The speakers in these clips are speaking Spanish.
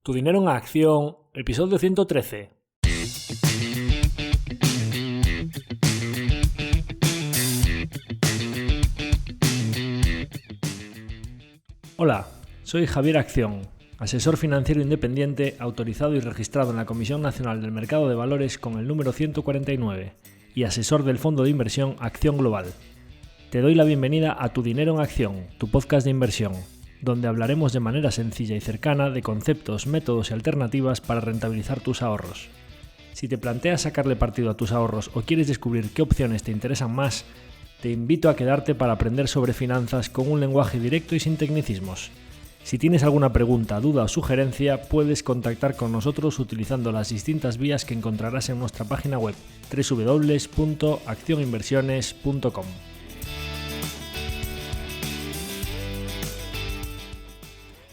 Tu dinero en acción, episodio 113. Hola, soy Javier Acción, asesor financiero independiente autorizado y registrado en la Comisión Nacional del Mercado de Valores con el número 149 y asesor del fondo de inversión Acción Global. Te doy la bienvenida a Tu dinero en acción, tu podcast de inversión, donde hablaremos de manera sencilla y cercana de conceptos, métodos y alternativas para rentabilizar tus ahorros. Si te planteas sacarle partido a tus ahorros o quieres descubrir qué opciones te interesan más, te invito a quedarte para aprender sobre finanzas con un lenguaje directo y sin tecnicismos. Si tienes alguna pregunta, duda o sugerencia, puedes contactar con nosotros utilizando las distintas vías que encontrarás en nuestra página web www.accioninversiones.com.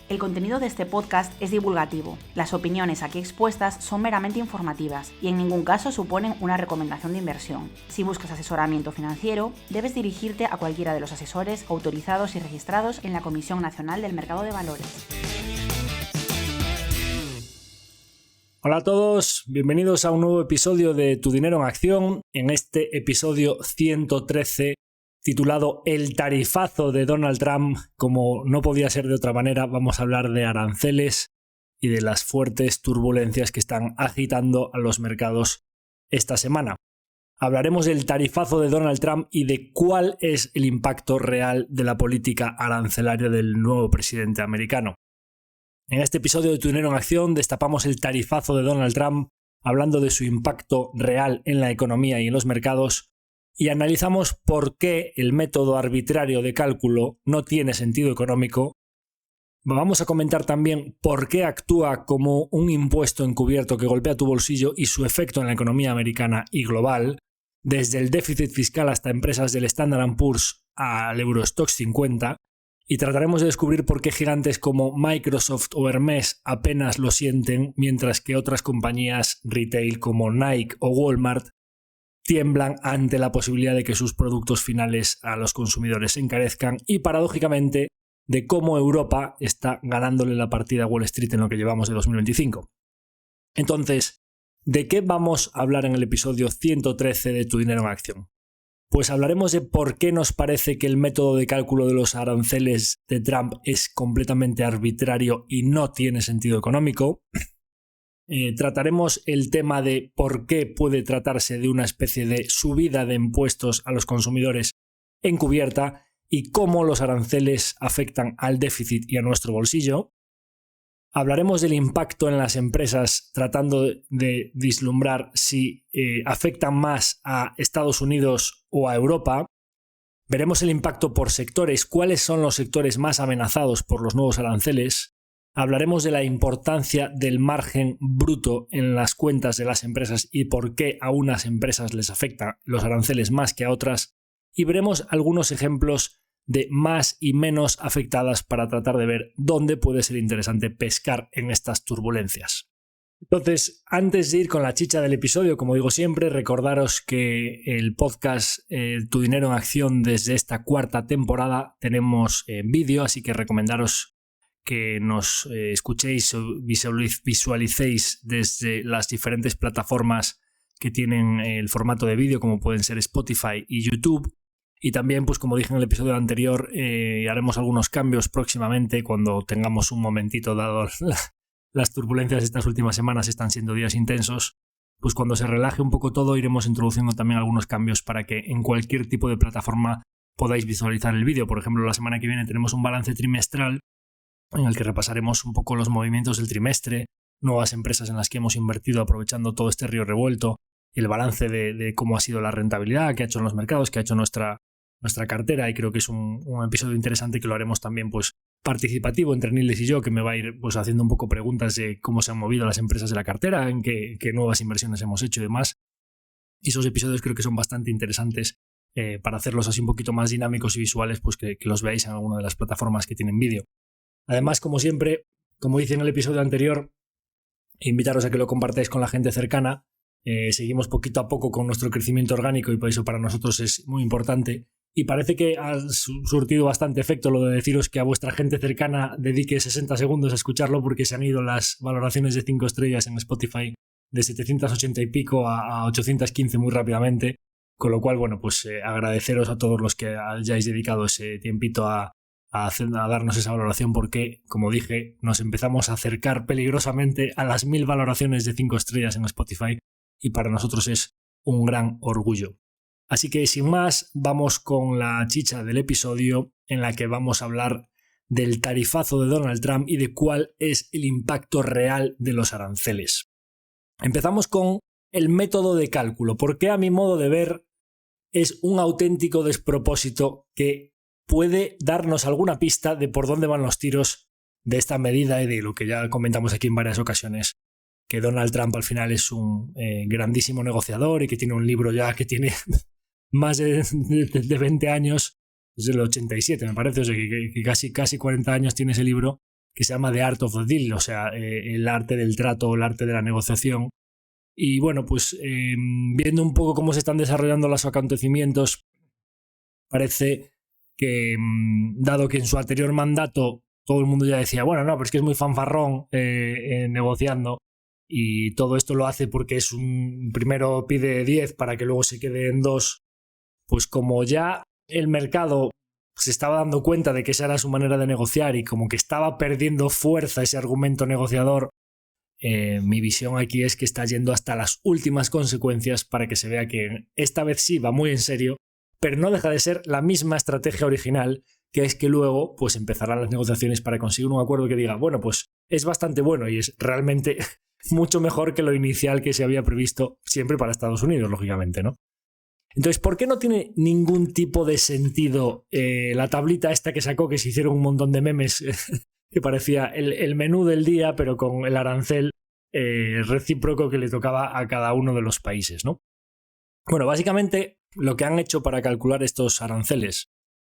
El contenido de este podcast es divulgativo. Las opiniones aquí expuestas son meramente informativas y en ningún caso suponen una recomendación de inversión. Si buscas asesoramiento financiero, debes dirigirte a cualquiera de los asesores autorizados y registrados en la Comisión Nacional del Mercado de Valores. Hola a todos, bienvenidos a un nuevo episodio de Tu dinero en acción. En este episodio 113, titulado El tarifazo de Donald Trump, como no podía ser de otra manera, vamos a hablar de aranceles y de las fuertes turbulencias que están agitando a los mercados esta semana. Hablaremos del tarifazo de Donald Trump y de cuál es el impacto real de la política arancelaria del nuevo presidente americano. En este episodio de Tu dinero en acción destapamos el tarifazo de Donald Trump, hablando de su impacto real en la economía y en los mercados, y analizamos por qué el método arbitrario de cálculo no tiene sentido económico. Vamos a comentar también por qué actúa como un impuesto encubierto que golpea tu bolsillo y su efecto en la economía americana y global, desde el déficit fiscal hasta empresas del Standard & Poor's al Eurostoxx 50, y trataremos de descubrir por qué gigantes como Microsoft o Hermès apenas lo sienten, mientras que otras compañías retail como Nike o Walmart tiemblan ante la posibilidad de que sus productos finales a los consumidores se encarezcan, y paradójicamente de cómo Europa está ganándole la partida a Wall Street en lo que llevamos de 2025. Entonces, ¿de qué vamos a hablar en el episodio 113 de Tu dinero en acción? Pues hablaremos de por qué nos parece que el método de cálculo de los aranceles de Trump es completamente arbitrario y no tiene sentido económico. Trataremos el tema de por qué puede tratarse de una especie de subida de impuestos a los consumidores encubierta y cómo los aranceles afectan al déficit y a nuestro bolsillo. Hablaremos del impacto en las empresas, tratando de vislumbrar si afectan más a Estados Unidos o a Europa. Veremos el impacto por sectores, cuáles son los sectores más amenazados por los nuevos aranceles. Hablaremos de la importancia del margen bruto en las cuentas de las empresas y por qué a unas empresas les afectan los aranceles más que a otras. Y veremos algunos ejemplos de más y menos afectadas para tratar de ver dónde puede ser interesante pescar en estas turbulencias. Entonces, antes de ir con la chicha del episodio, como digo siempre, recordaros que el podcast Tu dinero en acción desde esta cuarta temporada tenemos vídeo, así que recomendaros que nos escuchéis o visualicéis desde las diferentes plataformas que tienen el formato de vídeo, como pueden ser Spotify y YouTube. Y también, pues como dije en el episodio anterior, haremos algunos cambios próximamente cuando tengamos un momentito, dado las turbulencias de estas últimas semanas están siendo días intensos. Pues cuando se relaje un poco todo, iremos introduciendo también algunos cambios para que en cualquier tipo de plataforma podáis visualizar el vídeo. Por ejemplo, la semana que viene tenemos un balance trimestral en el que repasaremos un poco los movimientos del trimestre, nuevas empresas en las que hemos invertido aprovechando todo este río revuelto, y el balance de cómo ha sido la rentabilidad que ha hecho en los mercados, que ha hecho nuestra cartera, y creo que es un episodio interesante que lo haremos también pues participativo entre Niles y yo, que me va a ir pues haciendo un poco preguntas de cómo se han movido las empresas de la cartera, en qué nuevas inversiones hemos hecho y demás. Y esos episodios creo que son bastante interesantes para hacerlos así un poquito más dinámicos y visuales, pues que los veáis en alguna de las plataformas que tienen vídeo. Además, como siempre, como hice en el episodio anterior, invitaros a que lo compartáis con la gente cercana. Seguimos poquito a poco con nuestro crecimiento orgánico y por eso para nosotros es muy importante y parece que ha surtido bastante efecto lo de deciros que a vuestra gente cercana dedique 60 segundos a escucharlo, porque se han ido las valoraciones de 5 estrellas en Spotify de 780 y pico a 815 muy rápidamente, con lo cual, bueno, pues agradeceros a todos los que hayáis dedicado ese tiempito a darnos esa valoración, porque, como dije, nos empezamos a acercar peligrosamente a las 1000 valoraciones de 5 estrellas en Spotify, y para nosotros es un gran orgullo. Así que, sin más, vamos con la chicha del episodio, en la que vamos a hablar del tarifazo de Donald Trump y de cuál es el impacto real de los aranceles. Empezamos con el método de cálculo, porque a mi modo de ver es un auténtico despropósito que puede darnos alguna pista de por dónde van los tiros de esta medida y de lo que ya comentamos aquí en varias ocasiones, que Donald Trump al final es un grandísimo negociador y que tiene un libro ya que tiene más de 20 años, desde el 87 me parece, o sea que casi 40 años tiene ese libro, que se llama The Art of the Deal, o sea, el arte del trato, el arte de la negociación. Y bueno, pues viendo un poco cómo se están desarrollando los acontecimientos, parece que, dado que en su anterior mandato todo el mundo ya decía, bueno, no, pero es que es muy fanfarrón negociando, y todo esto lo hace porque es primero pide 10 para que luego se quede en 2, pues como ya el mercado se estaba dando cuenta de que esa era su manera de negociar y como que estaba perdiendo fuerza ese argumento negociador, mi visión aquí es que está yendo hasta las últimas consecuencias para que se vea que esta vez sí va muy en serio, pero no deja de ser la misma estrategia original, que es que luego pues empezarán las negociaciones para conseguir un acuerdo que diga, bueno, pues es bastante bueno y es realmente mucho mejor que lo inicial que se había previsto, siempre para Estados Unidos, lógicamente, ¿no? Entonces, ¿por qué no tiene ningún tipo de sentido la tablita esta que sacó, que se hicieron un montón de memes que parecía el menú del día, pero con el arancel recíproco que le tocaba a cada uno de los países, ¿no? Bueno, básicamente lo que han hecho para calcular estos aranceles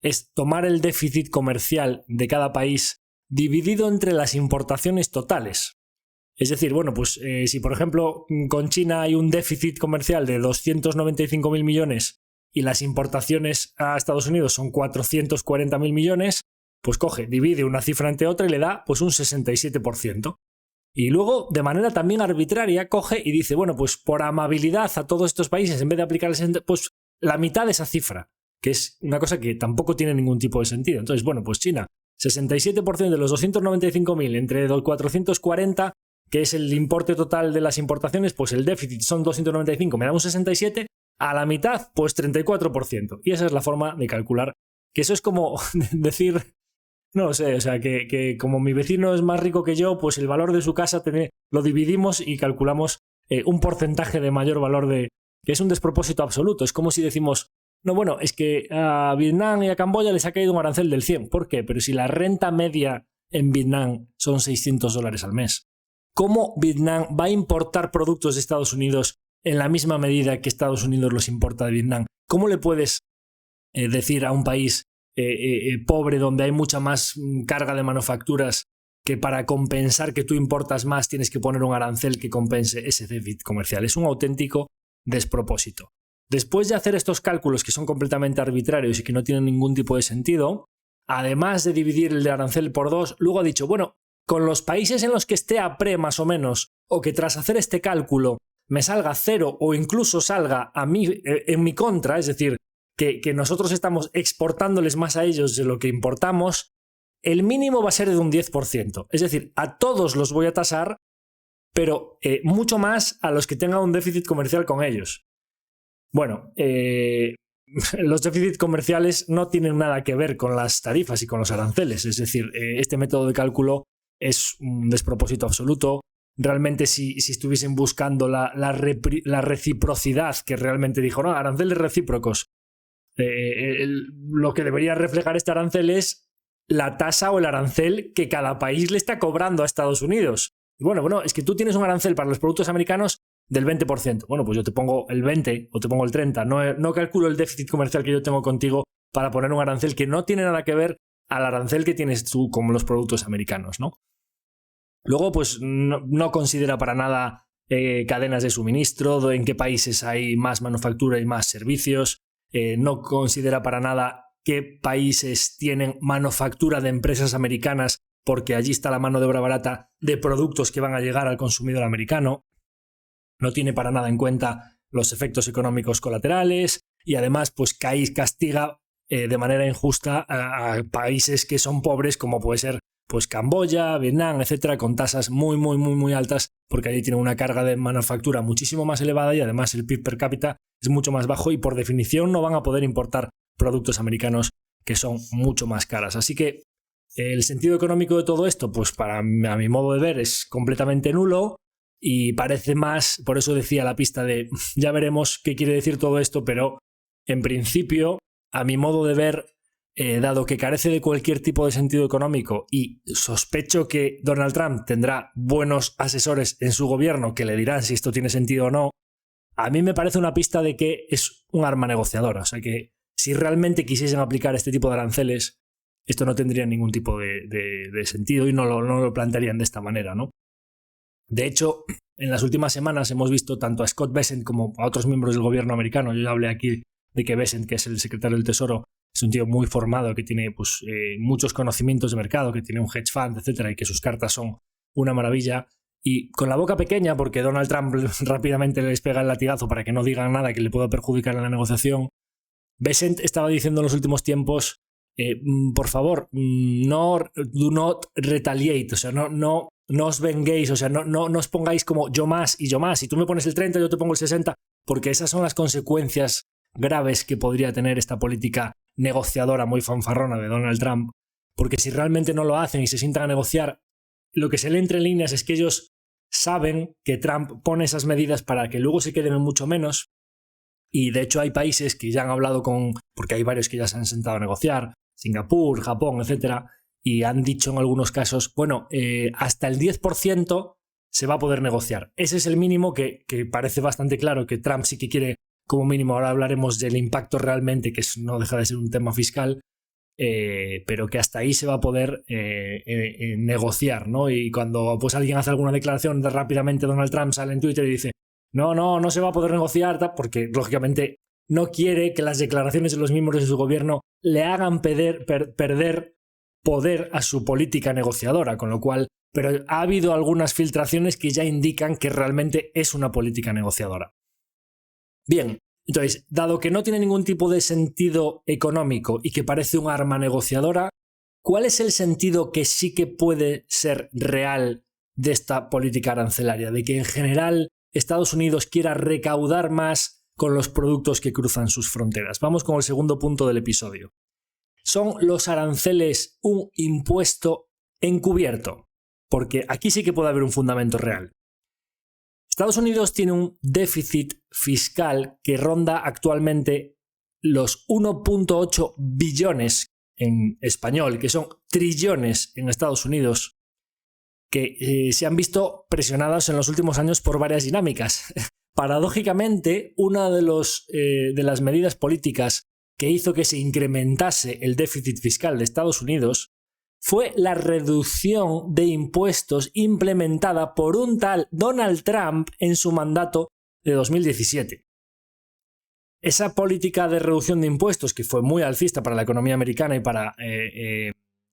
es tomar el déficit comercial de cada país dividido entre las importaciones totales. Es decir, bueno, pues si por ejemplo con China hay un déficit comercial de 295.000 millones y las importaciones a Estados Unidos son 440.000 millones, pues coge, divide una cifra entre otra y le da pues un 67%. Y luego, de manera también arbitraria, coge y dice, bueno, pues por amabilidad a todos estos países, en vez de aplicarles pues la mitad de esa cifra, que es una cosa que tampoco tiene ningún tipo de sentido. Entonces, bueno, pues China, 67% de los 295.000 entre 440, que es el importe total de las importaciones, pues el déficit son 295, me da un 67, a la mitad, pues 34%. Y esa es la forma de calcular, que eso es como decir, no lo sé, o sea, que como mi vecino es más rico que yo, pues el valor de su casa lo dividimos y calculamos un porcentaje de mayor valor que es un despropósito absoluto. Es como si decimos, no, bueno, es que a Vietnam y a Camboya les ha caído un arancel del 100. ¿Por qué? Pero si la renta media en Vietnam son $600 al mes, ¿cómo Vietnam va a importar productos de Estados Unidos en la misma medida que Estados Unidos los importa de Vietnam? ¿Cómo le puedes decir a un país pobre donde hay mucha más carga de manufacturas que para compensar que tú importas más tienes que poner un arancel que compense ese déficit comercial? Es un auténtico despropósito. Después de hacer estos cálculos que son completamente arbitrarios y que no tienen ningún tipo de sentido, además de dividir el de arancel por 2, luego ha dicho, bueno, con los países en los que esté a pre más o menos, o que tras hacer este cálculo me salga 0 o incluso salga a mí en mi contra, es decir, que nosotros estamos exportándoles más a ellos de lo que importamos, el mínimo va a ser de un 10%. Es decir, a todos los voy a tasar, pero mucho más a los que tengan un déficit comercial con ellos. Bueno, los déficits comerciales no tienen nada que ver con las tarifas y con los aranceles. Es decir, este método de cálculo es un despropósito absoluto. Realmente si estuviesen buscando la reciprocidad que realmente dijo, no, aranceles recíprocos, lo que debería reflejar este arancel es la tasa o el arancel que cada país le está cobrando a Estados Unidos. Y bueno, es que tú tienes un arancel para los productos americanos del 20%. Bueno, pues yo te pongo el 20 o te pongo el 30. No calculo el déficit comercial que yo tengo contigo para poner un arancel que no tiene nada que ver al arancel que tienes tú con los productos americanos, ¿no? Luego, pues no considera para nada cadenas de suministro, en qué países hay más manufactura y más servicios. no considera para nada qué países tienen manufactura de empresas americanas, porque allí está la mano de obra barata de productos que van a llegar al consumidor americano. No tiene para nada en cuenta los efectos económicos colaterales y además pues castiga de manera injusta a países que son pobres, como puede ser pues Camboya, Vietnam, etcétera, con tasas muy altas, porque allí tienen una carga de manufactura muchísimo más elevada y además el PIB per cápita es mucho más bajo y por definición no van a poder importar productos americanos que son mucho más caros. Así que el sentido económico de todo esto, pues a mi modo de ver, es completamente nulo y parece más, por eso decía la pista de ya veremos qué quiere decir todo esto, pero en principio, a mi modo de ver, dado que carece de cualquier tipo de sentido económico y sospecho que Donald Trump tendrá buenos asesores en su gobierno que le dirán si esto tiene sentido o no, a mí me parece una pista de que es un arma negociadora. O sea que si realmente quisiesen aplicar este tipo de aranceles, esto no tendría ningún tipo de sentido y no lo plantearían de esta manera, ¿no? De hecho, en las últimas semanas hemos visto tanto a Scott Bessent como a otros miembros del gobierno americano. Yo ya hablé aquí de que Bessent, que es el secretario del Tesoro, es un tío muy formado, que tiene pues, muchos conocimientos de mercado, que tiene un hedge fund, etcétera, y que sus cartas son una maravilla. Y con la boca pequeña, porque Donald Trump rápidamente les pega el latigazo para que no digan nada que le pueda perjudicar en la negociación, Bessent estaba diciendo en los últimos tiempos, por favor, do not retaliate, o sea, no os venguéis, o sea, no os pongáis como yo más, si tú me pones el 30 yo te pongo el 60, porque esas son las consecuencias graves que podría tener esta política negociadora muy fanfarrona de Donald Trump, porque si realmente no lo hacen y se sientan a negociar, lo que se lee entre líneas es que ellos saben que Trump pone esas medidas para que luego se queden en mucho menos, y de hecho hay países que ya han hablado porque hay varios que ya se han sentado a negociar, Singapur, Japón, etcétera, y han dicho en algunos casos, bueno, hasta el 10% se va a poder negociar. Ese es el mínimo que parece bastante claro que Trump sí que quiere como mínimo. Ahora hablaremos del impacto realmente, que no deja de ser un tema fiscal, pero que hasta ahí se va a poder negociar, ¿no? Y cuando pues alguien hace alguna declaración, rápidamente Donald Trump sale en Twitter y dice no se va a poder negociar, porque lógicamente no quiere que las declaraciones de los miembros de su gobierno le hagan perder poder a su política negociadora, con lo cual, pero ha habido algunas filtraciones que ya indican que realmente es una política negociadora. Bien, entonces, dado que no tiene ningún tipo de sentido económico y que parece un arma negociadora, ¿cuál es el sentido que sí que puede ser real de esta política arancelaria? De que en general Estados Unidos quiera recaudar más con los productos que cruzan sus fronteras. Vamos con el segundo punto del episodio. ¿Son los aranceles un impuesto encubierto? Porque aquí sí que puede haber un fundamento real. Estados Unidos tiene un déficit fiscal que ronda actualmente los 1.8 billones en español, que son trillones en Estados Unidos, que se han visto presionados en los últimos años por varias dinámicas. Paradójicamente, una de las medidas políticas que hizo que se incrementase el déficit fiscal de Estados Unidos fue la reducción de impuestos implementada por un tal Donald Trump en su mandato de 2017. Esa política de reducción de impuestos, que fue muy alcista para la economía americana y para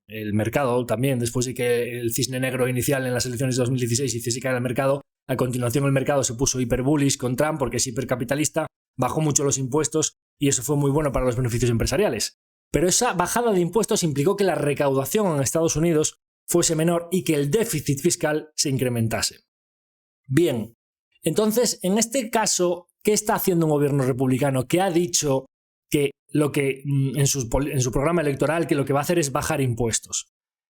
el mercado también, después de que el cisne negro inicial en las elecciones de 2016 hiciese caer el mercado, a continuación el mercado se puso hiper bullish con Trump porque es hipercapitalista, bajó mucho los impuestos y eso fue muy bueno para los beneficios empresariales. Pero esa bajada de impuestos implicó que la recaudación en Estados Unidos fuese menor y que el déficit fiscal se incrementase. Bien, entonces, en este caso, ¿qué está haciendo un gobierno republicano que ha dicho que en su programa electoral que lo que va a hacer es bajar impuestos?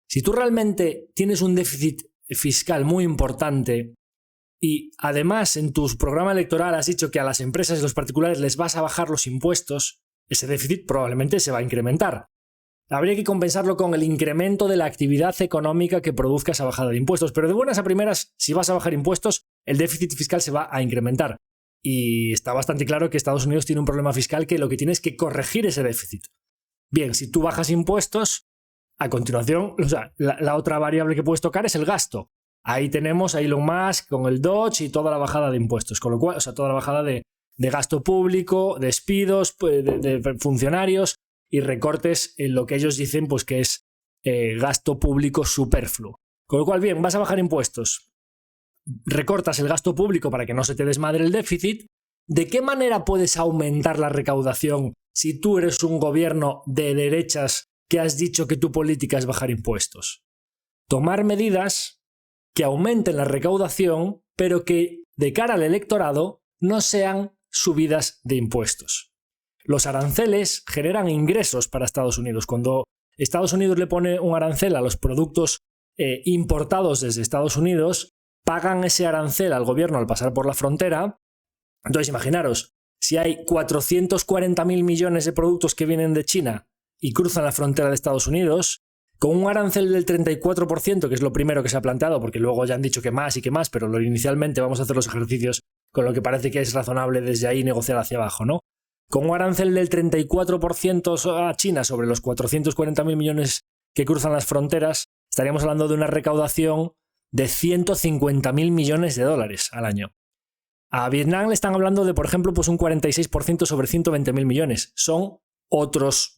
Si tú realmente tienes un déficit fiscal muy importante y además en tu programa electoral has dicho que a las empresas y los particulares les vas a bajar los impuestos, ese déficit probablemente se va a incrementar. Habría que compensarlo con el incremento de la actividad económica que produzca esa bajada de impuestos, pero de buenas a primeras, si vas a bajar impuestos, el déficit fiscal se va a incrementar. Y está bastante claro que Estados Unidos tiene un problema fiscal que lo que tiene es que corregir ese déficit. Bien, si tú bajas impuestos, a continuación, o sea, la otra variable que puedes tocar es el gasto. Ahí tenemos a Elon Musk con el Dodge y toda la bajada de impuestos, con lo cual, o sea, toda la bajada de de gasto público, despidos de funcionarios y recortes en lo que ellos dicen pues que es gasto público superfluo. Con lo cual, bien, vas a bajar impuestos, recortas el gasto público para que no se te desmadre el déficit. ¿De qué manera puedes aumentar la recaudación si tú eres un gobierno de derechas que has dicho que tu política es bajar impuestos? Tomar medidas que aumenten la recaudación, pero que de cara al electorado no sean subidas de impuestos. Los aranceles generan ingresos para Estados Unidos. Cuando Estados Unidos le pone un arancel a los productos importados desde Estados Unidos, pagan ese arancel al gobierno al pasar por la frontera. Entonces, imaginaros, si hay 440.000 millones de productos que vienen de China y cruzan la frontera de Estados Unidos, con un arancel del 34%, que es lo primero que se ha planteado, porque luego ya han dicho que más, pero inicialmente vamos a hacer los ejercicios con lo que parece que es razonable desde ahí negociar hacia abajo, ¿no? Con un arancel del 34% a China sobre los 440.000 millones que cruzan las fronteras, estaríamos hablando de una recaudación de 150.000 millones de dólares al año. A Vietnam le están hablando de, por ejemplo, pues un 46% sobre 120.000 millones. Son otros,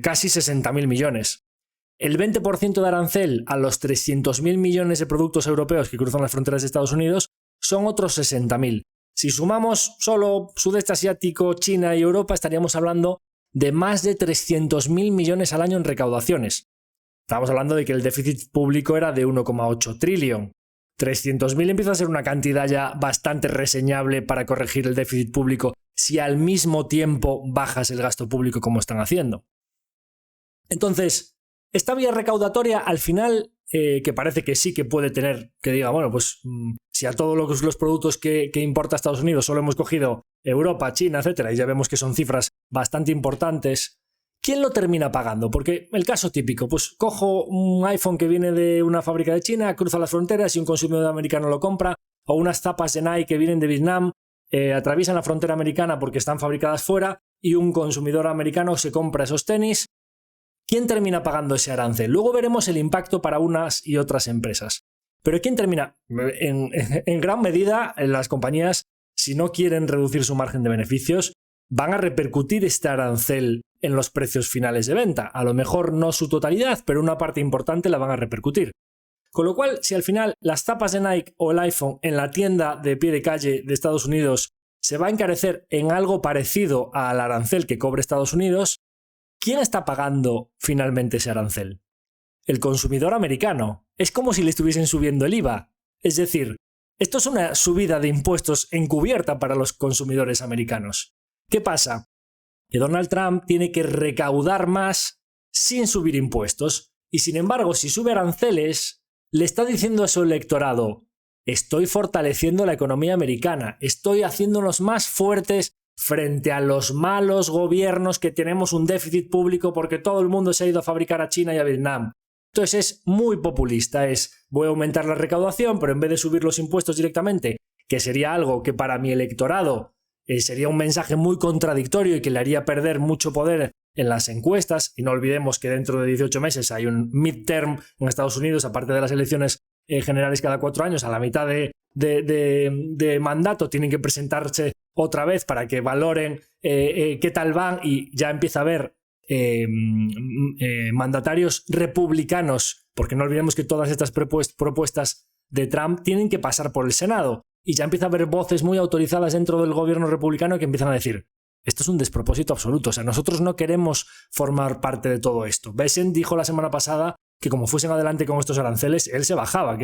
casi 60.000 millones. El 20% de arancel a los 300.000 millones de productos europeos que cruzan las fronteras de Estados Unidos son otros 60.000. Si sumamos solo Sudeste Asiático, China y Europa, estaríamos hablando de más de 300.000 millones al año en recaudaciones. Estamos hablando de que el déficit público era de 1,8 trillón. 300.000 empieza a ser una cantidad ya bastante reseñable para corregir el déficit público si al mismo tiempo bajas el gasto público como están haciendo. Entonces, esta vía recaudatoria al final, que parece que sí que puede tener, que diga, bueno, pues si a todos los productos que importa Estados Unidos solo hemos cogido Europa, China, etcétera, y ya vemos que son cifras bastante importantes, ¿quién lo termina pagando? Porque el caso típico, pues cojo un iPhone que viene de una fábrica de China, cruza las fronteras y un consumidor americano lo compra, o unas zapas de Nike que vienen de Vietnam, atraviesan la frontera americana porque están fabricadas fuera y un consumidor americano se compra esos tenis. ¿Quién termina pagando ese arancel? Luego veremos el impacto para unas y otras empresas. Pero ¿quién termina? En gran medida, las compañías, si no quieren reducir su margen de beneficios, van a repercutir este arancel en los precios finales de venta. A lo mejor no su totalidad, pero una parte importante la van a repercutir. Con lo cual, si al final las zapas de Nike o el iPhone en la tienda de pie de calle de Estados Unidos se va a encarecer en algo parecido al arancel que cobre Estados Unidos, ¿quién está pagando finalmente ese arancel? El consumidor americano. Es como si le estuviesen subiendo el IVA. Es decir, esto es una subida de impuestos encubierta para los consumidores americanos. ¿Qué pasa? Que Donald Trump tiene que recaudar más sin subir impuestos. Y sin embargo, si sube aranceles, le está diciendo a su electorado: estoy fortaleciendo la economía americana, estoy haciéndonos más fuertes frente a los malos gobiernos que tenemos un déficit público porque todo el mundo se ha ido a fabricar a China y a Vietnam. Entonces es muy populista, voy a aumentar la recaudación, pero en vez de subir los impuestos directamente, que sería algo que para mi electorado sería un mensaje muy contradictorio y que le haría perder mucho poder en las encuestas, y no olvidemos que dentro de 18 meses hay un midterm en Estados Unidos, aparte de las elecciones generales cada 4 años, a la mitad de mandato tienen que presentarse otra vez para que valoren qué tal van, y ya empieza a haber mandatarios republicanos, porque no olvidemos que todas estas propuestas de Trump tienen que pasar por el Senado, y ya empieza a haber voces muy autorizadas dentro del gobierno republicano que empiezan a decir: esto es un despropósito absoluto, o sea, nosotros no queremos formar parte de todo esto. Bessent dijo la semana pasada que como fuesen adelante con estos aranceles, él se bajaba.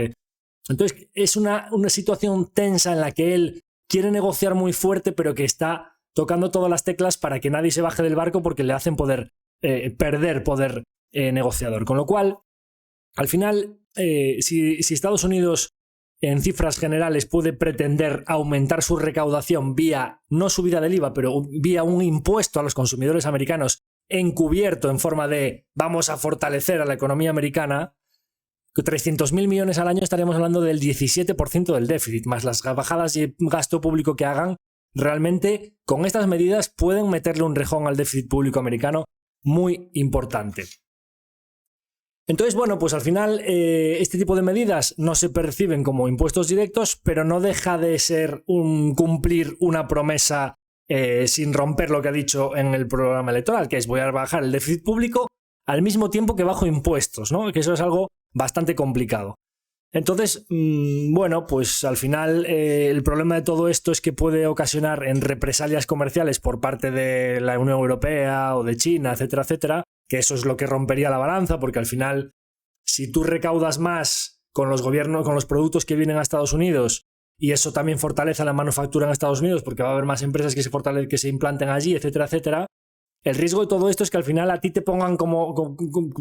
Entonces es una situación tensa en la que él quiere negociar muy fuerte, pero que está tocando todas las teclas para que nadie se baje del barco porque le hacen perder poder negociador. Con lo cual, al final, si Estados Unidos en cifras generales puede pretender aumentar su recaudación vía, no subida del IVA, pero vía un impuesto a los consumidores americanos encubierto en forma de vamos a fortalecer a la economía americana, 300.000 millones al año, estaríamos hablando del 17% del déficit, más las bajadas de gasto público que hagan. Realmente, con estas medidas pueden meterle un rejón al déficit público americano muy importante. Entonces, bueno, pues al final este tipo de medidas no se perciben como impuestos directos, pero no deja de ser cumplir una promesa sin romper lo que ha dicho en el programa electoral, que es voy a bajar el déficit público al mismo tiempo que bajo impuestos, ¿no? Que eso es algo bastante complicado. Entonces, bueno, pues al final el problema de todo esto es que puede ocasionar en represalias comerciales por parte de la Unión Europea o de China, etcétera, etcétera, que eso es lo que rompería la balanza, porque al final, si tú recaudas más con los gobiernos, con los productos que vienen a Estados Unidos, y eso también fortalece la manufactura en Estados Unidos, porque va a haber más empresas que se implanten allí, etcétera, etcétera, el riesgo de todo esto es que al final a ti te pongan como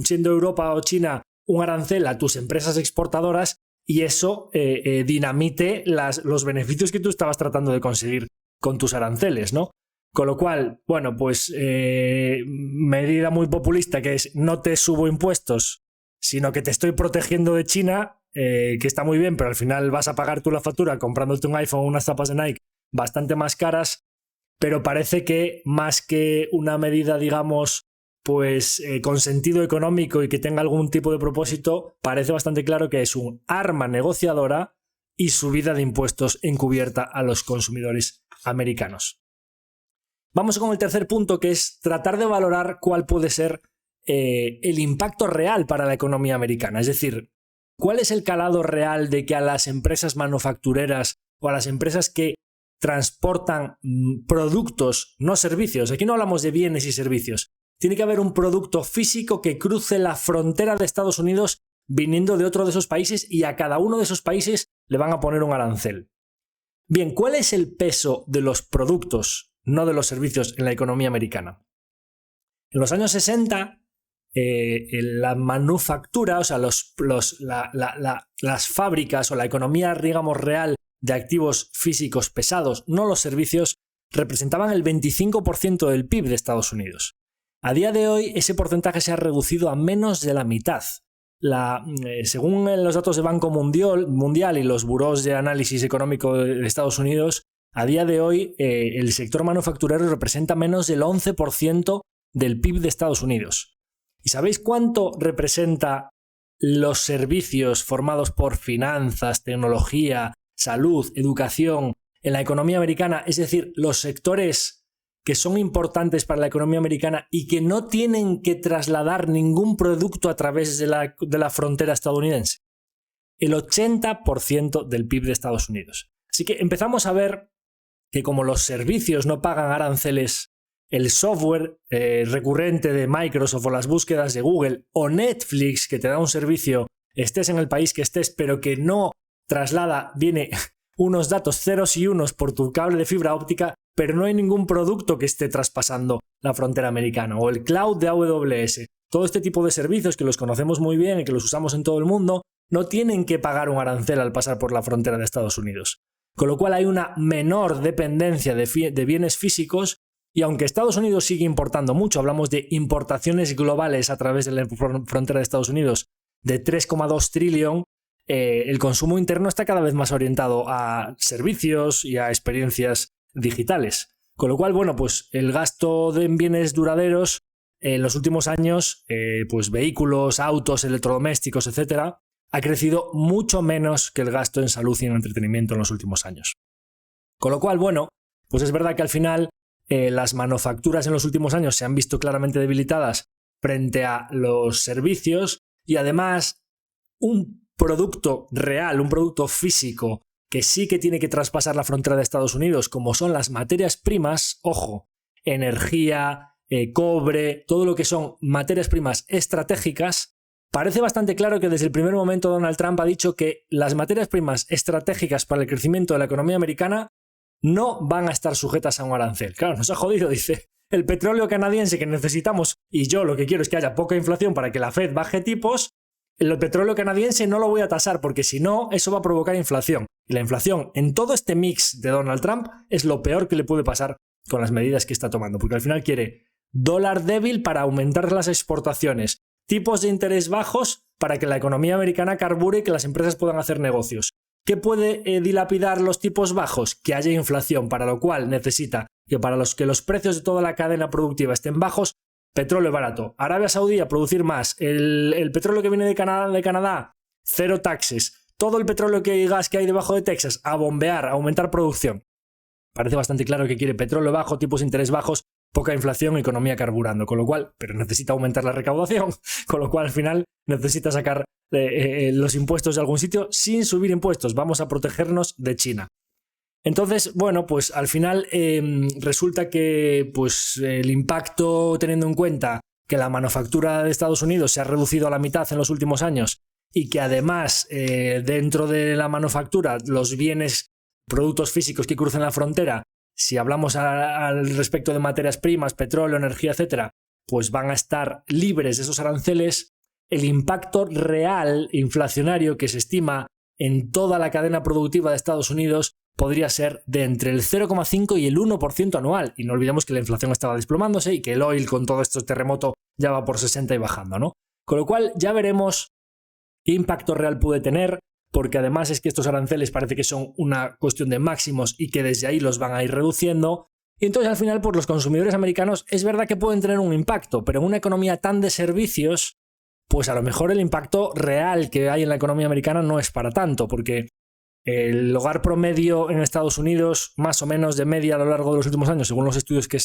siendo Europa o China un arancel a tus empresas exportadoras y eso dinamite los beneficios que tú estabas tratando de conseguir con tus aranceles, ¿no? Con lo cual, bueno, pues medida muy populista que es no te subo impuestos, sino que te estoy protegiendo de China, que está muy bien, pero al final vas a pagar tú la factura comprándote un iPhone o unas zapas de Nike bastante más caras, pero parece que más que una medida, digamos, pues con sentido económico y que tenga algún tipo de propósito, parece bastante claro que es un arma negociadora y subida de impuestos encubierta a los consumidores americanos. Vamos con el tercer punto, que es tratar de valorar cuál puede ser el impacto real para la economía americana. Es decir, cuál es el calado real de que a las empresas manufactureras o a las empresas que transportan productos, no servicios. Aquí no hablamos de bienes y servicios. Tiene que haber un producto físico que cruce la frontera de Estados Unidos viniendo de otro de esos países y a cada uno de esos países le van a poner un arancel. Bien, ¿cuál es el peso de los productos, no de los servicios, en la economía americana? En los años 60, la manufactura, o sea, las fábricas o la economía, digamos, real de activos físicos pesados, no los servicios, representaban el 25% del PIB de Estados Unidos. A día de hoy, ese porcentaje se ha reducido a menos de la mitad. Según los datos de Banco Mundial y los burós de análisis económico de Estados Unidos, a día de hoy el sector manufacturero representa menos del 11% del PIB de Estados Unidos. ¿Y sabéis cuánto representa los servicios formados por finanzas, tecnología, salud, educación en la economía americana? Es decir, los sectores que son importantes para la economía americana y que no tienen que trasladar ningún producto a través de la frontera estadounidense. El 80% del PIB de Estados Unidos. Así que empezamos a ver que como los servicios no pagan aranceles, el software recurrente de Microsoft o las búsquedas de Google o Netflix, que te da un servicio, estés en el país que estés, pero que no viene unos datos ceros y unos por tu cable de fibra óptica, pero no hay ningún producto que esté traspasando la frontera americana, o el cloud de AWS. Todo este tipo de servicios que los conocemos muy bien y que los usamos en todo el mundo, no tienen que pagar un arancel al pasar por la frontera de Estados Unidos. Con lo cual hay una menor dependencia de bienes físicos y aunque Estados Unidos sigue importando mucho, hablamos de importaciones globales a través de la frontera de Estados Unidos de 3,2 trillón, el consumo interno está cada vez más orientado a servicios y a experiencias digitales. Con lo cual, bueno, pues el gasto en bienes duraderos en los últimos años, pues vehículos, autos, electrodomésticos, etcétera, ha crecido mucho menos que el gasto en salud y en entretenimiento en los últimos años. Con lo cual, bueno, pues es verdad que al final las manufacturas en los últimos años se han visto claramente debilitadas frente a los servicios y además un producto real, un producto físico que sí que tiene que traspasar la frontera de Estados Unidos, como son las materias primas, ojo, energía, cobre, todo lo que son materias primas estratégicas. Parece bastante claro que desde el primer momento Donald Trump ha dicho que las materias primas estratégicas para el crecimiento de la economía americana no van a estar sujetas a un arancel. Claro, nos ha jodido, dice. El petróleo canadiense que necesitamos, y yo lo que quiero es que haya poca inflación para que la Fed baje tipos, el petróleo canadiense no lo voy a tasar porque si no, eso va a provocar inflación. Y la inflación en todo este mix de Donald Trump es lo peor que le puede pasar con las medidas que está tomando, porque al final quiere dólar débil para aumentar las exportaciones, tipos de interés bajos para que la economía americana carbure y que las empresas puedan hacer negocios. ¿Qué puede dilapidar los tipos bajos? Que haya inflación, para lo cual necesita que para que los precios de toda la cadena productiva estén bajos, petróleo barato. Arabia Saudí a producir más. El petróleo que viene de Canadá, cero taxes. Todo el petróleo y gas que hay debajo de Texas, a bombear, a aumentar producción. Parece bastante claro que quiere petróleo bajo, tipos de interés bajos, poca inflación, economía carburando, con lo cual, pero necesita aumentar la recaudación, con lo cual al final necesita sacar los impuestos de algún sitio sin subir impuestos. Vamos a protegernos de China. Entonces, bueno, pues al final resulta que pues, el impacto, teniendo en cuenta que la manufactura de Estados Unidos se ha reducido a la mitad en los últimos años y que además dentro de la manufactura los bienes, productos físicos que crucen la frontera, si hablamos al respecto de materias primas, petróleo, energía, etcétera, pues van a estar libres de esos aranceles, el impacto real inflacionario que se estima en toda la cadena productiva de Estados Unidos podría ser de entre el 0,5 y el 1% anual. Y no olvidemos que la inflación estaba desplomándose y que el oil con todo este terremoto ya va por 60 y bajando, ¿no? Con lo cual ya veremos qué impacto real puede tener, porque además es que estos aranceles parece que son una cuestión de máximos y que desde ahí los van a ir reduciendo. Y entonces al final, pues los consumidores americanos es verdad que pueden tener un impacto, pero en una economía tan de servicios, pues a lo mejor el impacto real que hay en la economía americana no es para tanto, porque el hogar promedio en Estados Unidos, más o menos de media a lo largo de los últimos años, según los estudios que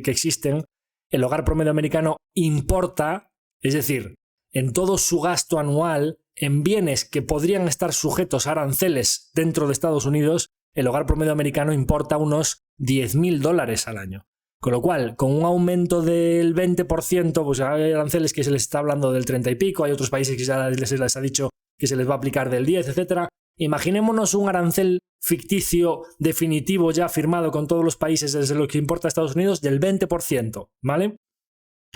existen, el hogar promedio americano importa, es decir, en todo su gasto anual, en bienes que podrían estar sujetos a aranceles dentro de Estados Unidos, el hogar promedio americano importa unos $10,000 al año. Con lo cual, con un aumento del 20%, pues hay aranceles que se les está hablando del 30 y pico, hay otros países que ya se les ha dicho que se les va a aplicar del 10, etc. Imaginémonos un arancel ficticio definitivo ya firmado con todos los países desde lo que importa a Estados Unidos del 20%, ¿vale?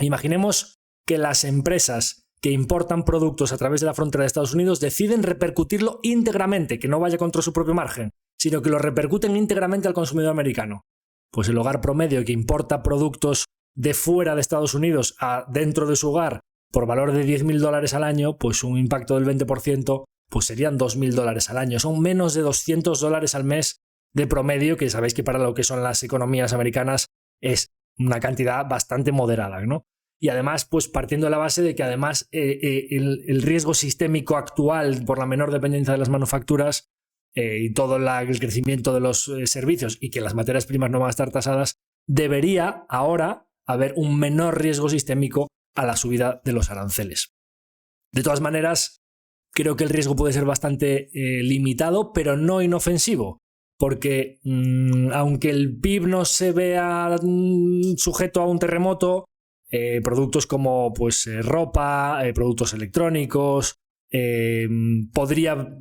Imaginemos que las empresas que importan productos a través de la frontera de Estados Unidos deciden repercutirlo íntegramente, que no vaya contra su propio margen, sino que lo repercuten íntegramente al consumidor americano. Pues el hogar promedio que importa productos de fuera de Estados Unidos a dentro de su hogar por valor de $10,000 al año, pues un impacto del 20%, pues serían $2,000 al año. Son menos de $200 al mes de promedio, que sabéis que para lo que son las economías americanas es una cantidad bastante moderada, ¿no? Y además, pues partiendo de la base de que además el riesgo sistémico actual por la menor dependencia de las manufacturas y todo el crecimiento de los servicios y que las materias primas no van a estar tasadas, debería ahora haber un menor riesgo sistémico a la subida de los aranceles. De todas maneras, creo que el riesgo puede ser bastante limitado, pero no inofensivo, porque aunque el PIB no se vea sujeto a un terremoto, productos como pues, ropa, productos electrónicos,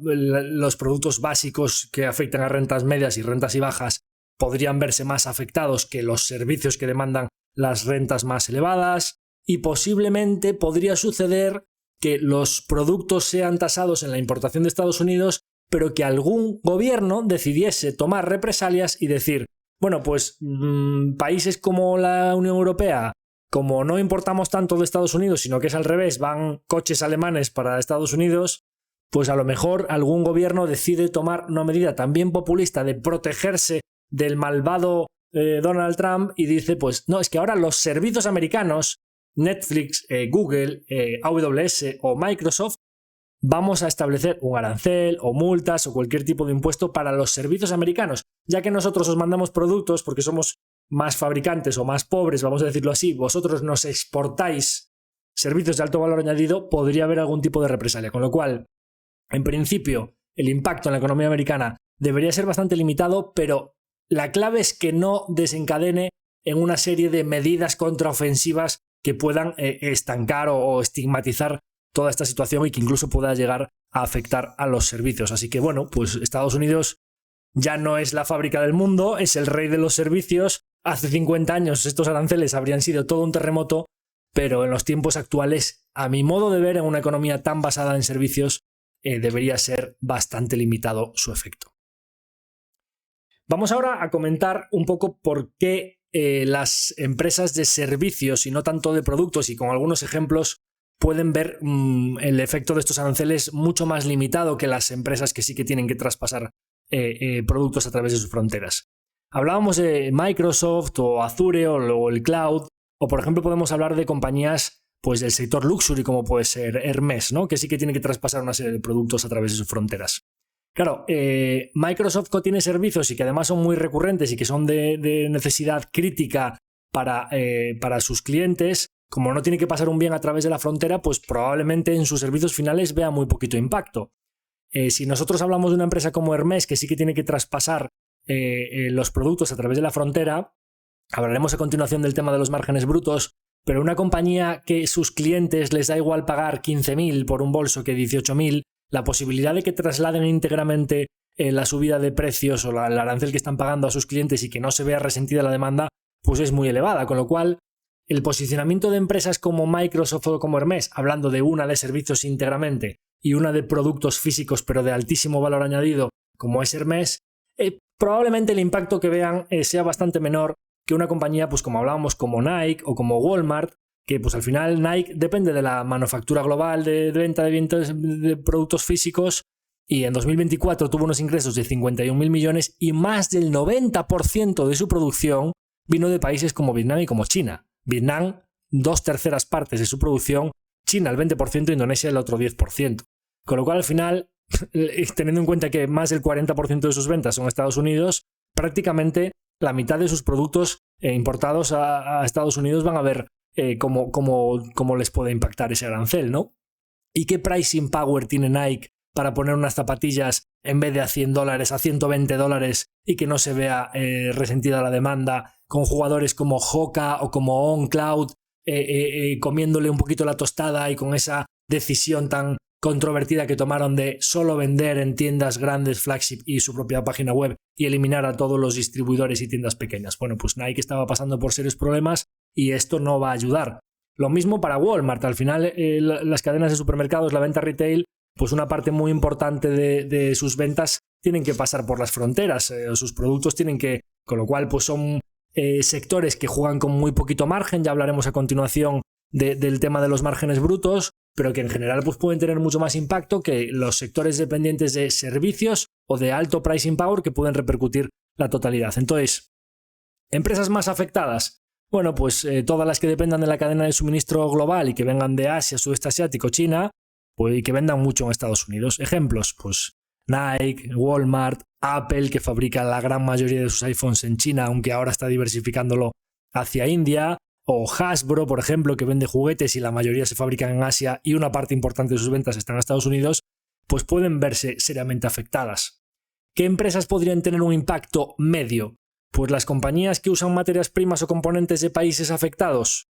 los productos básicos que afectan a rentas medias y rentas y bajas podrían verse más afectados que los servicios que demandan las rentas más elevadas, y posiblemente podría suceder que los productos sean tasados en la importación de Estados Unidos, pero que algún gobierno decidiese tomar represalias y decir, bueno, pues países como la Unión Europea, como no importamos tanto de Estados Unidos, sino que es al revés, van coches alemanes para Estados Unidos, pues a lo mejor algún gobierno decide tomar una medida también populista de protegerse del malvado Donald Trump y dice, pues no, es que ahora los servicios americanos, Netflix, Google, AWS o Microsoft, vamos a establecer un arancel o multas o cualquier tipo de impuesto para los servicios americanos, ya que nosotros os mandamos productos porque somos más fabricantes o más pobres, vamos a decirlo así, vosotros nos exportáis servicios de alto valor añadido, podría haber algún tipo de represalia. Con lo cual, en principio, el impacto en la economía americana debería ser bastante limitado, pero la clave es que no desencadene en una serie de medidas contraofensivas que puedan estancar o estigmatizar toda esta situación y que incluso pueda llegar a afectar a los servicios. Así que bueno, pues Estados Unidos ya no es la fábrica del mundo, es el rey de los servicios. Hace 50 años estos aranceles habrían sido todo un terremoto, pero en los tiempos actuales, a mi modo de ver, en una economía tan basada en servicios, debería ser bastante limitado su efecto. Vamos ahora a comentar un poco por qué las empresas de servicios y no tanto de productos, y con algunos ejemplos, pueden ver el efecto de estos aranceles mucho más limitado que las empresas que sí que tienen que traspasar productos a través de sus fronteras. Hablábamos de Microsoft o Azure o el cloud O por ejemplo podemos hablar de compañías pues del sector luxury, como puede ser Hermès, ¿no? Que sí que tiene que traspasar una serie de productos a través de sus fronteras. Claro, Microsoft tiene servicios y que además son muy recurrentes y que son de necesidad crítica para sus clientes. Como no tiene que pasar un bien a través de la frontera, pues probablemente en sus servicios finales vea muy poquito impacto. Si nosotros hablamos de una empresa como Hermès, que sí que tiene que traspasar los productos a través de la frontera, hablaremos a continuación del tema de los márgenes brutos, pero una compañía que sus clientes les da igual pagar 15.000 por un bolso que 18.000, la posibilidad de que trasladen íntegramente la subida de precios o el arancel que están pagando a sus clientes y que no se vea resentida la demanda, pues es muy elevada, con lo cual el posicionamiento de empresas como Microsoft o como Hermès, hablando de una de servicios íntegramente y una de productos físicos pero de altísimo valor añadido como es Hermès, probablemente el impacto que vean sea bastante menor que una compañía, pues como hablábamos, como Nike o como Walmart, que pues al final Nike depende de la manufactura global de venta de productos físicos y en 2024 tuvo unos ingresos de 51.000 millones y más del 90% de su producción vino de países como Vietnam y como China. Vietnam, 2/3 partes de su producción, China el 20%, Indonesia el otro 10%. Con lo cual al final, teniendo en cuenta que más del 40% de sus ventas son Estados Unidos, prácticamente la mitad de sus productos importados a Estados Unidos van a ver cómo les puede impactar ese arancel, ¿no? ¿Y qué pricing power tiene Nike para poner unas zapatillas en vez de a $100 a $120 y que no se vea resentida la demanda, con jugadores como Hoka o como OnCloud comiéndole un poquito la tostada y con esa decisión tan controvertida que tomaron de solo vender en tiendas grandes, flagship y su propia página web y eliminar a todos los distribuidores y tiendas pequeñas? Bueno, pues Nike estaba pasando por serios problemas y esto no va a ayudar. Lo mismo para Walmart. Al final las cadenas de supermercados, la venta retail, pues una parte muy importante de sus ventas tienen que pasar por las fronteras. Sus productos tienen que, con lo cual pues son sectores que juegan con muy poquito margen. Ya hablaremos a continuación del tema de los márgenes brutos, pero que en general pues pueden tener mucho más impacto que los sectores dependientes de servicios o de alto pricing power que pueden repercutir la totalidad. Entonces, ¿empresas más afectadas? Bueno, pues todas las que dependan de la cadena de suministro global y que vengan de Asia, Sudeste Asiático, China, pues, y que vendan mucho en Estados Unidos. Ejemplos, pues Nike, Walmart, Apple, que fabrica la gran mayoría de sus iPhones en China, aunque ahora está diversificándolo hacia India, o Hasbro, por ejemplo, que vende juguetes y la mayoría se fabrican en Asia y una parte importante de sus ventas están en Estados Unidos, pues pueden verse seriamente afectadas. ¿Qué empresas podrían tener un impacto medio? Pues las compañías que usan materias primas o componentes de países afectados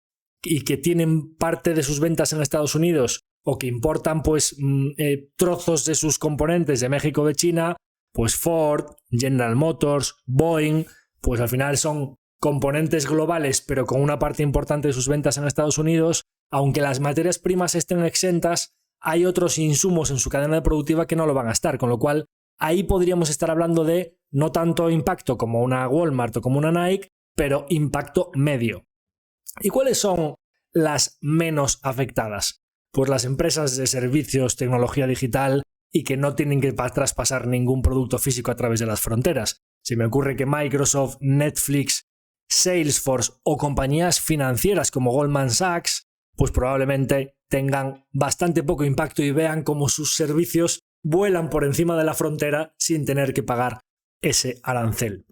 y que tienen parte de sus ventas en Estados Unidos o que importan pues trozos de sus componentes de México o de China, pues Ford, General Motors, Boeing, pues al final son componentes globales pero con una parte importante de sus ventas en Estados Unidos. Aunque las materias primas estén exentas, hay otros insumos en su cadena productiva que no lo van a estar, con lo cual ahí podríamos estar hablando de no tanto impacto como una Walmart o como una Nike, pero impacto medio. ¿Y cuáles son las menos afectadas? Pues las empresas de servicios, tecnología digital y que no tienen que traspasar ningún producto físico a través de las fronteras. Se me ocurre que Microsoft, Netflix, Salesforce o compañías financieras como Goldman Sachs, pues probablemente tengan bastante poco impacto y vean cómo sus servicios vuelan por encima de la frontera sin tener que pagar ese arancel.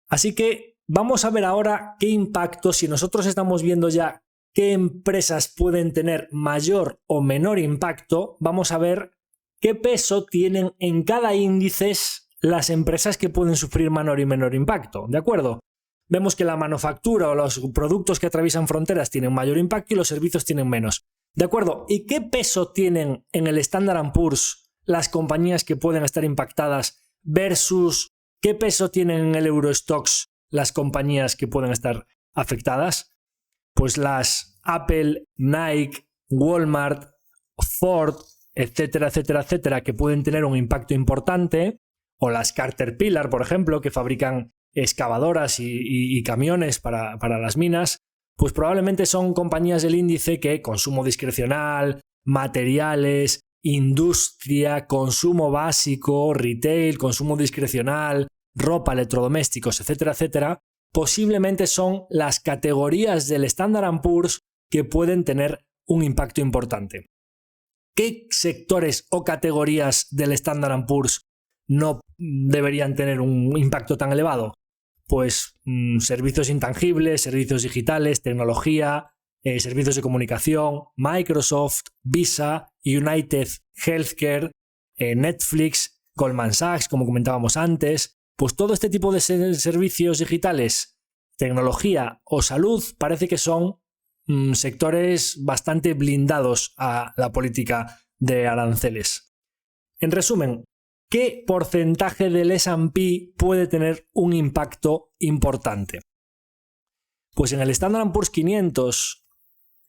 Así que vamos a ver ahora qué impacto, si nosotros estamos viendo ya qué empresas pueden tener mayor o menor impacto, vamos a ver qué peso tienen en cada índice las empresas que pueden sufrir menor y menor impacto, ¿de acuerdo? Vemos que la manufactura o los productos que atraviesan fronteras tienen mayor impacto y los servicios tienen menos. ¿De acuerdo? ¿Y qué peso tienen en el Standard & Poor's las compañías que pueden estar impactadas versus qué peso tienen en el Eurostoxx las compañías que pueden estar afectadas? Pues las Apple, Nike, Walmart, Ford, etcétera, etcétera, etcétera, que pueden tener un impacto importante, o las Caterpillar, por ejemplo, que fabrican excavadoras y camiones para las minas, pues probablemente son compañías del índice que consumo discrecional, materiales, industria, consumo básico, retail, consumo discrecional, ropa, electrodomésticos, etcétera, etcétera, posiblemente son las categorías del Standard & Poor's que pueden tener un impacto importante. ¿Qué sectores o categorías del Standard & Poor's no deberían tener un impacto tan elevado? Pues servicios intangibles, servicios digitales, tecnología, servicios de comunicación, Microsoft, Visa, United Healthcare, Netflix, Goldman Sachs, como comentábamos antes. Pues todo este tipo de servicios digitales, tecnología o salud parece que son sectores bastante blindados a la política de aranceles. En resumen, ¿qué porcentaje del S&P puede tener un impacto importante? Pues en el Standard & Poor's 500,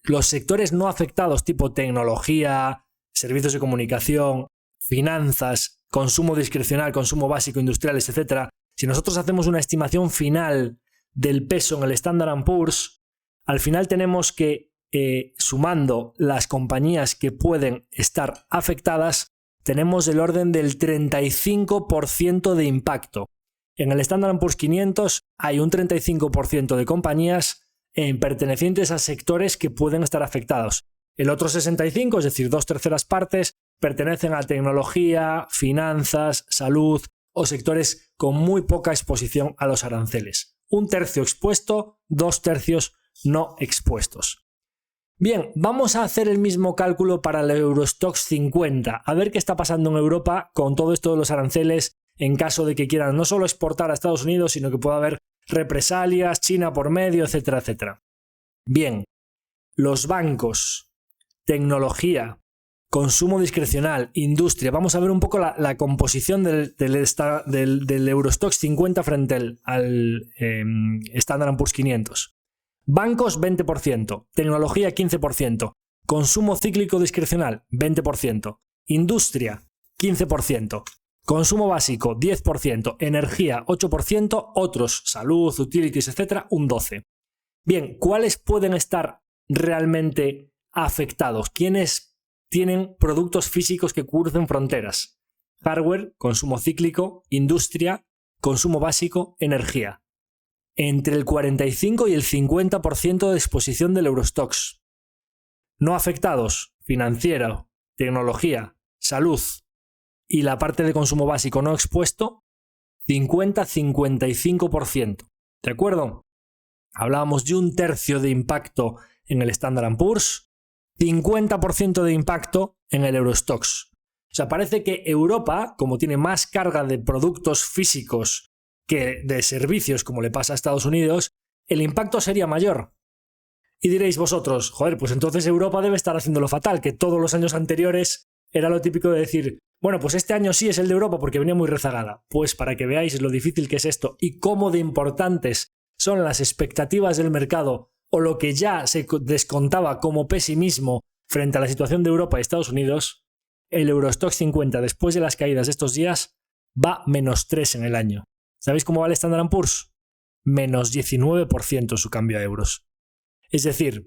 los sectores no afectados tipo tecnología, servicios de comunicación, finanzas, consumo discrecional, consumo básico, industriales, etc. Si nosotros hacemos una estimación final del peso en el Standard & Poor's, al final tenemos que, sumando las compañías que pueden estar afectadas, tenemos el orden del 35% de impacto. En el Standard & Poor's 500 hay un 35% de compañías pertenecientes a sectores que pueden estar afectados. El otro 65%, es decir, 2/3 partes, pertenecen a tecnología, finanzas, salud o sectores con muy poca exposición a los aranceles. 1/3 expuesto, 2/3 no expuestos. Bien, vamos a hacer el mismo cálculo para el Eurostoxx 50, a ver qué está pasando en Europa con todo esto de los aranceles en caso de que quieran no solo exportar a Estados Unidos, sino que pueda haber represalias, China por medio, etcétera, etcétera. Bien, los bancos, tecnología, consumo discrecional, industria. Vamos a ver un poco la composición del Eurostoxx 50 frente al Standard & Poor's 500. Bancos, 20%. Tecnología, 15%. Consumo cíclico discrecional, 20%. Industria, 15%. Consumo básico, 10%. Energía, 8%. Otros, salud, utilities, etc., un 12%. Bien, ¿cuáles pueden estar realmente afectados? ¿Quiénes tienen productos físicos que crucen fronteras? Hardware, consumo cíclico, industria, consumo básico, energía. Entre el 45 y el 50% de exposición del Eurostoxx. No afectados, financiera, tecnología, salud y la parte de consumo básico no expuesto, 50-55%. ¿De acuerdo? Hablábamos de 1/3 de impacto en el Standard & Poor's, 50% de impacto en el Eurostoxx. O sea, parece que Europa, como tiene más carga de productos físicos que de servicios, como le pasa a Estados Unidos, el impacto sería mayor. Y diréis vosotros, joder, pues entonces Europa debe estar haciéndolo fatal, que todos los años anteriores era lo típico de decir, bueno, pues este año sí es el de Europa porque venía muy rezagada. Pues para que veáis lo difícil que es esto y cómo de importantes son las expectativas del mercado o lo que ya se descontaba como pesimismo frente a la situación de Europa y Estados Unidos, el Eurostoxx 50 después de las caídas de estos días va -3 en el año. ¿Sabéis cómo va el Standard & Poor's? -19% su cambio a euros. Es decir,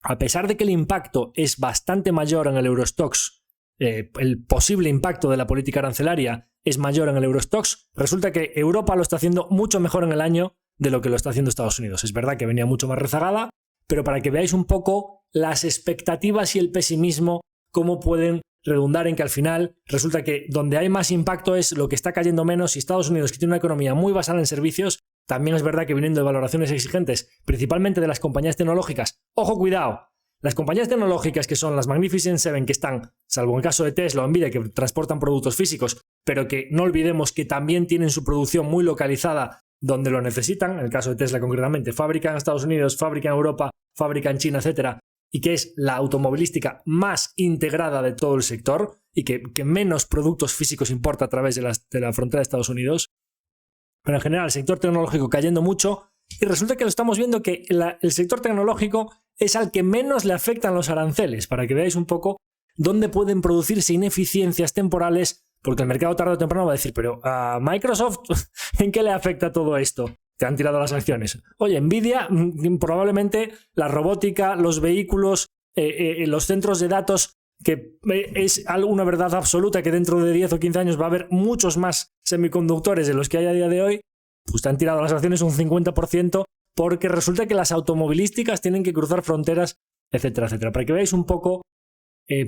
a pesar de que el impacto es bastante mayor en el Eurostoxx, el posible impacto de la política arancelaria es mayor en el Eurostoxx, resulta que Europa lo está haciendo mucho mejor en el año de lo que lo está haciendo Estados Unidos. Es verdad que venía mucho más rezagada, pero para que veáis un poco las expectativas y el pesimismo, cómo pueden redundar en que al final resulta que donde hay más impacto es lo que está cayendo menos, y Estados Unidos, que tiene una economía muy basada en servicios, también es verdad que viniendo de valoraciones exigentes, principalmente de las compañías tecnológicas. ¡Ojo, cuidado! Las compañías tecnológicas que son las Magnificent Seven, que están, salvo en el caso de Tesla o Nvidia, que transportan productos físicos, pero que no olvidemos que también tienen su producción muy localizada donde lo necesitan, en el caso de Tesla concretamente, fábrica en Estados Unidos, fábrica en Europa, fábrica en China, etcétera, y que es la automovilística más integrada de todo el sector y que menos productos físicos importa a través de la frontera de Estados Unidos. Pero en general el sector tecnológico cayendo mucho, y resulta que lo estamos viendo que el sector tecnológico es al que menos le afectan los aranceles, para que veáis un poco dónde pueden producirse ineficiencias temporales, porque el mercado tarde o temprano va a decir, pero a Microsoft, ¿en qué le afecta todo esto? Te han tirado las acciones. Oye, Nvidia, probablemente la robótica, los vehículos, los centros de datos, que es una verdad absoluta que dentro de 10 o 15 años va a haber muchos más semiconductores de los que hay a día de hoy, pues te han tirado las acciones un 50% porque resulta que las automovilísticas tienen que cruzar fronteras, etcétera, etcétera. Para que veáis un poco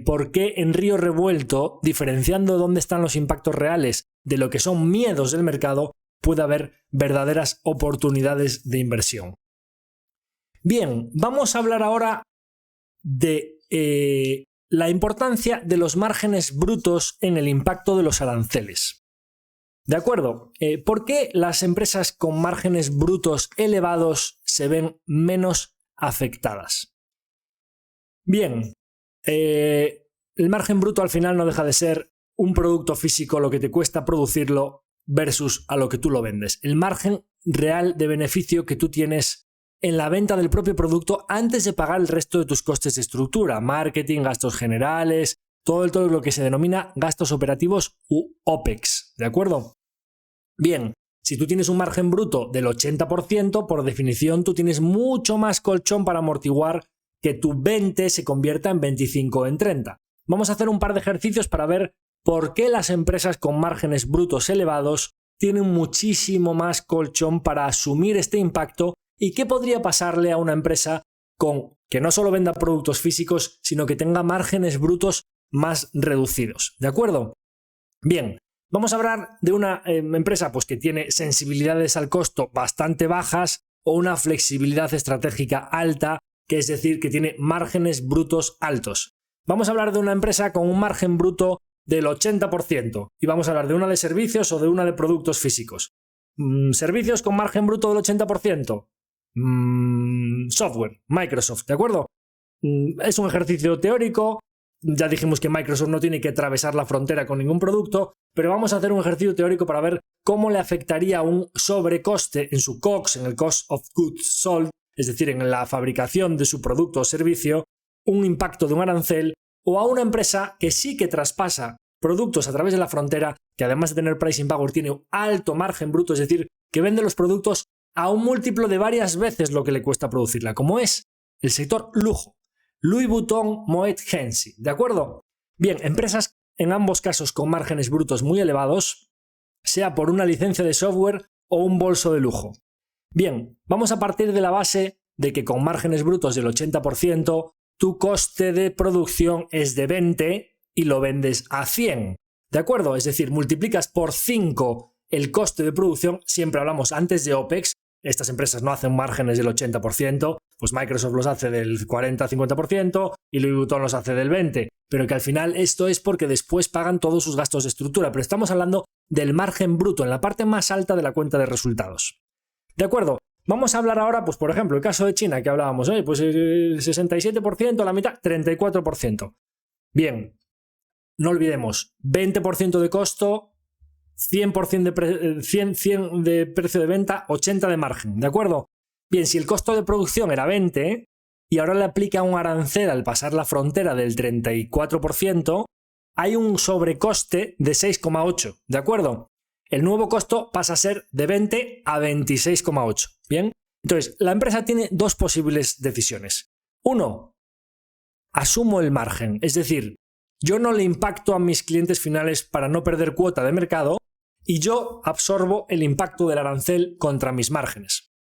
por qué en río revuelto, diferenciando dónde están los impactos reales de lo que son miedos del mercado, puede haber verdaderas oportunidades de inversión. Bien, vamos a hablar ahora de la importancia de los márgenes brutos en el impacto de los aranceles. ¿De acuerdo? ¿Por qué las empresas con márgenes brutos elevados se ven menos afectadas? Bien, el margen bruto al final no deja de ser un producto físico, lo que te cuesta producirlo versus a lo que tú lo vendes. El margen real de beneficio que tú tienes en la venta del propio producto antes de pagar el resto de tus costes de estructura, marketing, gastos generales, todo lo que se denomina gastos operativos u OPEX, ¿de acuerdo? Bien, si tú tienes un margen bruto del 80%, por definición tú tienes mucho más colchón para amortiguar que tu 20 se convierta en 25 o en 30. Vamos a hacer un par de ejercicios para ver por qué las empresas con márgenes brutos elevados tienen muchísimo más colchón para asumir este impacto y qué podría pasarle a una empresa que no solo venda productos físicos, sino que tenga márgenes brutos más reducidos. ¿De acuerdo? Bien, vamos a hablar de una empresa pues, que tiene sensibilidades al costo bastante bajas o una flexibilidad estratégica alta, que es decir, que tiene márgenes brutos altos. Vamos a hablar de una empresa con un margen bruto del 80% y vamos a hablar de una de servicios o de una de productos físicos. Servicios con margen bruto del 80%. Software, Microsoft, ¿de acuerdo? Es un ejercicio teórico, ya dijimos que Microsoft no tiene que atravesar la frontera con ningún producto, pero vamos a hacer un ejercicio teórico para ver cómo le afectaría un sobrecoste en su COGS, en el Cost of Goods Sold, es decir, en la fabricación de su producto o servicio, un impacto de un arancel, o a una empresa que sí que traspasa productos a través de la frontera, que además de tener pricing power tiene un alto margen bruto, es decir, que vende los productos a un múltiplo de varias veces lo que le cuesta producirla, como es el sector lujo. Louis Vuitton, Moet Hennessy, ¿de acuerdo? Bien, empresas en ambos casos con márgenes brutos muy elevados, sea por una licencia de software o un bolso de lujo. Bien, vamos a partir de la base de que con márgenes brutos del 80%, tu coste de producción es de 20 y lo vendes a 100, ¿de acuerdo? Es decir, multiplicas por 5 el coste de producción, siempre hablamos antes de OPEX. Estas empresas no hacen márgenes del 80%, pues Microsoft los hace del 40-50% y Louis Vuitton los hace del 20%, pero que al final esto es porque después pagan todos sus gastos de estructura, pero estamos hablando del margen bruto, en la parte más alta de la cuenta de resultados. ¿De acuerdo? Vamos a hablar ahora, pues por ejemplo, el caso de China que hablábamos, pues el 67%, la mitad, 34%. Bien, no olvidemos, 20% de costo, 100% de precio de venta, 80% de margen, ¿de acuerdo? Bien, si el costo de producción era 20 y ahora le aplica un arancel al pasar la frontera del 34%, hay un sobrecoste de 6,8, ¿de acuerdo? El nuevo costo pasa a ser de 20 a 26,8, ¿bien? Entonces, la empresa tiene dos posibles decisiones. Uno, asumo el margen, es decir, yo no le impacto a mis clientes finales para no perder cuota de mercado y yo absorbo el impacto del arancel contra mis márgenes.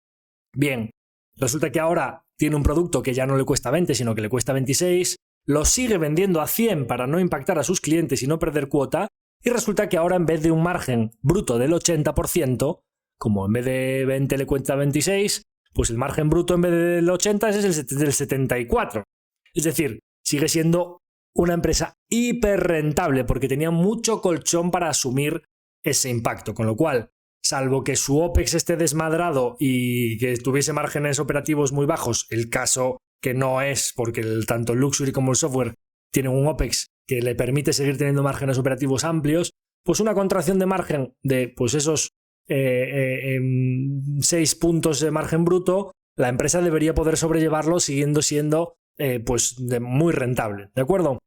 Bien, resulta que ahora tiene un producto que ya no le cuesta 20, sino que le cuesta 26, lo sigue vendiendo a 100 para no impactar a sus clientes y no perder cuota, y resulta que ahora en vez de un margen bruto del 80%, como en vez de 20 le cuesta 26, pues el margen bruto en vez del 80 es el del 74. Es decir, sigue siendo una empresa hiper rentable porque tenía mucho colchón para asumir ese impacto, con lo cual, salvo que su OPEX esté desmadrado y que tuviese márgenes operativos muy bajos, el caso que no es porque tanto el luxury como el software tienen un OPEX que le permite seguir teniendo márgenes operativos amplios, pues una contracción de margen de pues esos 6 puntos de margen bruto, la empresa debería poder sobrellevarlo siguiendo siendo muy rentable, ¿de acuerdo?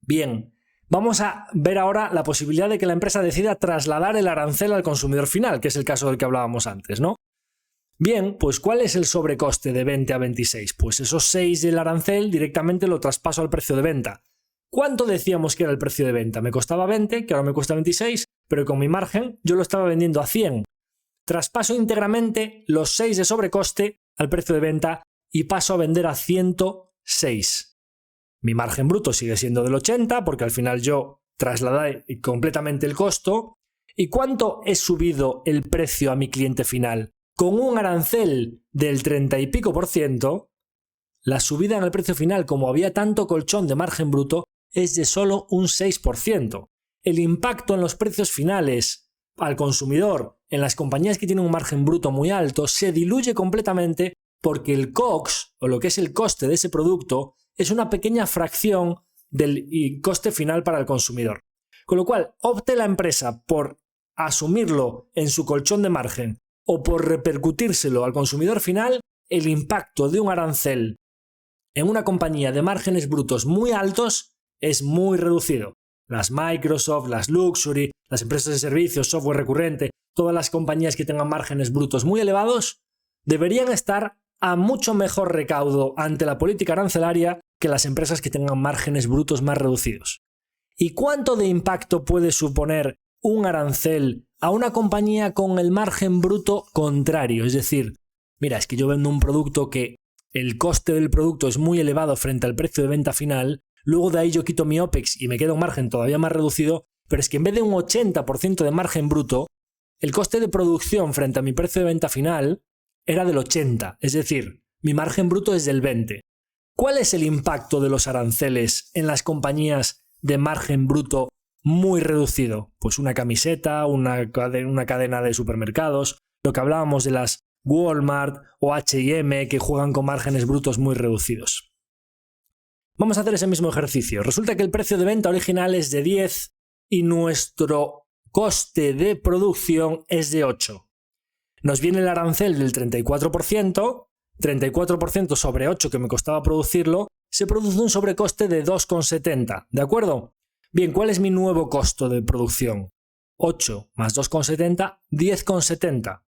Bien, vamos a ver ahora la posibilidad de que la empresa decida trasladar el arancel al consumidor final, que es el caso del que hablábamos antes, ¿no? Bien, pues ¿cuál es el sobrecoste de 20 a 26? Pues esos 6 del arancel directamente lo traspaso al precio de venta. ¿Cuánto decíamos que era el precio de venta? Me costaba 20, que ahora me cuesta 26, pero con mi margen yo lo estaba vendiendo a 100. traspaso íntegramente los 6 de sobrecoste al precio de venta y paso a vender a 106. Mi margen bruto sigue siendo del 80 porque al final yo trasladé completamente el costo. ¿Y cuánto he subido el precio a mi cliente final? Con un arancel del 30 y pico %, la subida en el precio final, como había tanto colchón de margen bruto, es de solo un 6%. El impacto en los precios finales al consumidor en las compañías que tienen un margen bruto muy alto se diluye completamente porque el COGS, o lo que es el coste de ese producto, es una pequeña fracción del coste final para el consumidor. Con lo cual, opte la empresa por asumirlo en su colchón de margen o por repercutírselo al consumidor final, el impacto de un arancel en una compañía de márgenes brutos muy altos es muy reducido. Las Microsoft, las Luxury, las empresas de servicios, software recurrente, todas las compañías que tengan márgenes brutos muy elevados, deberían estar a mucho mejor recaudo ante la política arancelaria que las empresas que tengan márgenes brutos más reducidos. ¿Y cuánto de impacto puede suponer un arancel a una compañía con el margen bruto contrario? Es decir, mira, es que yo vendo un producto que el coste del producto es muy elevado frente al precio de venta final, luego de ahí yo quito mi OPEX y me queda un margen todavía más reducido, pero es que en vez de un 80% de margen bruto, el coste de producción frente a mi precio de venta final era del 80%, es decir, mi margen bruto es del 20%. ¿Cuál es el impacto de los aranceles en las compañías de margen bruto muy reducido? Pues una camiseta, una cadena de supermercados, lo que hablábamos de las Walmart o H&M que juegan con márgenes brutos muy reducidos. Vamos a hacer ese mismo ejercicio. Resulta que el precio de venta original es de 10 y nuestro coste de producción es de 8. Nos viene el arancel del 34%, 34% sobre 8 que me costaba producirlo, se produce un sobrecoste de 2,70, ¿de acuerdo? Bien, ¿cuál es mi nuevo costo de producción? 8 más 2,70, 10,70.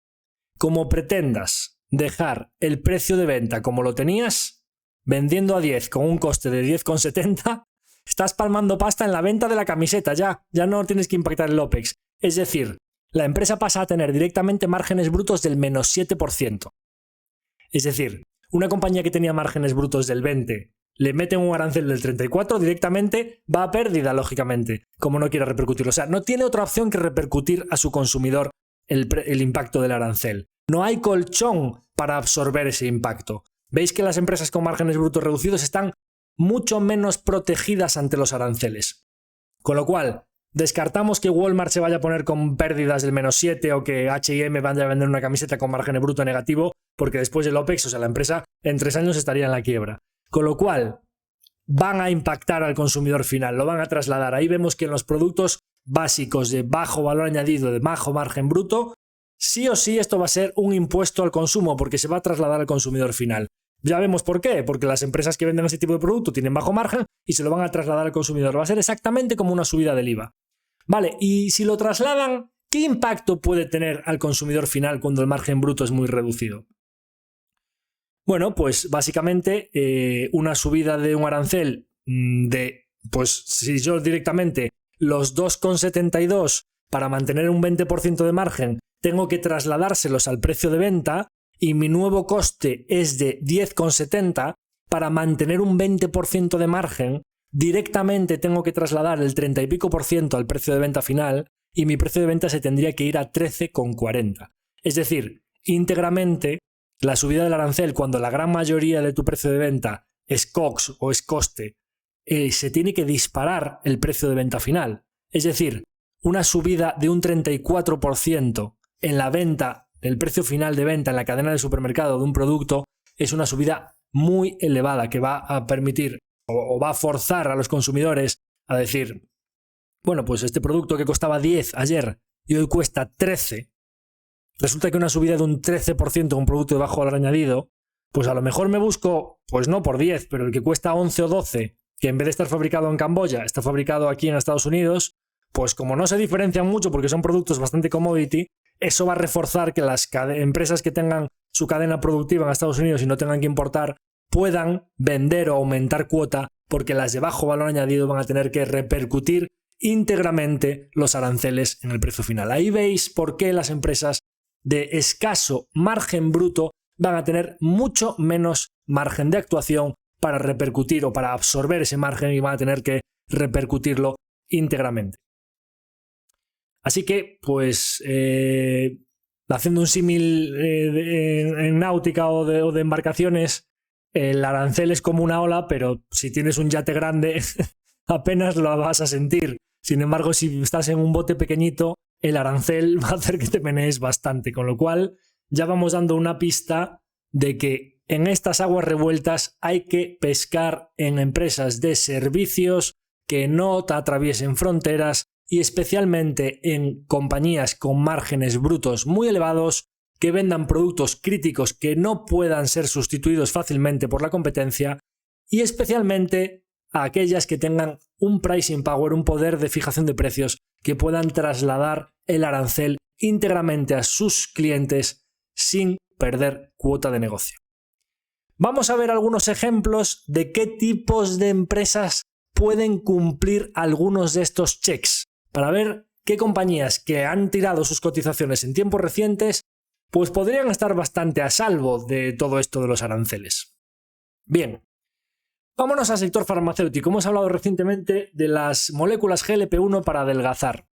Como pretendas dejar el precio de venta como lo tenías, vendiendo a 10 con un coste de 10,70, estás palmando pasta en la venta de la camiseta, ya no tienes que impactar el OPEX. Es decir, la empresa pasa a tener directamente márgenes brutos del menos 7%. Es decir, una compañía que tenía márgenes brutos del 20, le meten un arancel del 34, directamente va a pérdida, lógicamente, como no quiere repercutirlo. O sea, no tiene otra opción que repercutir a su consumidor el impacto del arancel. No hay colchón para absorber ese impacto. Veis que las empresas con márgenes brutos reducidos están mucho menos protegidas ante los aranceles. Con lo cual, descartamos que Walmart se vaya a poner con pérdidas del menos 7 o que H&M vaya a vender una camiseta con margen bruto negativo, porque después del OPEX, o sea, la empresa en 3 años estaría en la quiebra. Con lo cual, van a impactar al consumidor final, lo van a trasladar. Ahí vemos que en los productos básicos de bajo valor añadido, de bajo margen bruto, sí o sí esto va a ser un impuesto al consumo porque se va a trasladar al consumidor final. Ya vemos por qué, porque las empresas que venden ese tipo de producto tienen bajo margen y se lo van a trasladar al consumidor. Va a ser exactamente como una subida del IVA. Vale, y si lo trasladan, ¿qué impacto puede tener al consumidor final cuando el margen bruto es muy reducido? Bueno, pues básicamente una subida de un arancel pues si yo directamente los 2,72 para mantener un 20% de margen tengo que trasladárselos al precio de venta y mi nuevo coste es de 10,70 para mantener un 20% de margen, directamente tengo que trasladar el 30 y pico % al precio de venta final y mi precio de venta se tendría que ir a 13,40. Es decir, íntegramente la subida del arancel cuando la gran mayoría de tu precio de venta es COGS o es coste, se tiene que disparar el precio de venta final. Es decir, una subida de un 34% en la venta, el precio final de venta en la cadena de supermercado de un producto es una subida muy elevada que va a permitir o va a forzar a los consumidores a decir, bueno, pues este producto que costaba 10 ayer y hoy cuesta 13, resulta que una subida de un 13% en un producto de bajo valor añadido, pues a lo mejor me busco, pues no por 10, pero el que cuesta 11 o 12, que en vez de estar fabricado en Camboya, está fabricado aquí en Estados Unidos, pues como no se diferencian mucho porque son productos bastante commodity, eso va a reforzar que las empresas que tengan su cadena productiva en Estados Unidos y no tengan que importar puedan vender o aumentar cuota porque las de bajo valor añadido van a tener que repercutir íntegramente los aranceles en el precio final. Ahí veis por qué las empresas de escaso margen bruto van a tener mucho menos margen de actuación para repercutir o para absorber ese margen y van a tener que repercutirlo íntegramente. Así que, pues, haciendo un símil en náutica o de embarcaciones, el arancel es como una ola, pero si tienes un yate grande apenas lo vas a sentir. Sin embargo, si estás en un bote pequeñito, el arancel va a hacer que te menees bastante, con lo cual ya vamos dando una pista de que en estas aguas revueltas hay que pescar en empresas de servicios que no te atraviesen fronteras y especialmente en compañías con márgenes brutos muy elevados que vendan productos críticos que no puedan ser sustituidos fácilmente por la competencia y especialmente a aquellas que tengan un pricing power, un poder de fijación de precios que puedan trasladar el arancel íntegramente a sus clientes sin perder cuota de negocio. Vamos a ver algunos ejemplos de qué tipos de empresas pueden cumplir algunos de estos checks para ver qué compañías que han tirado sus cotizaciones en tiempos recientes pues podrían estar bastante a salvo de todo esto de los aranceles. Bien, vámonos al sector farmacéutico. Hemos hablado recientemente de las moléculas GLP-1 para adelgazar.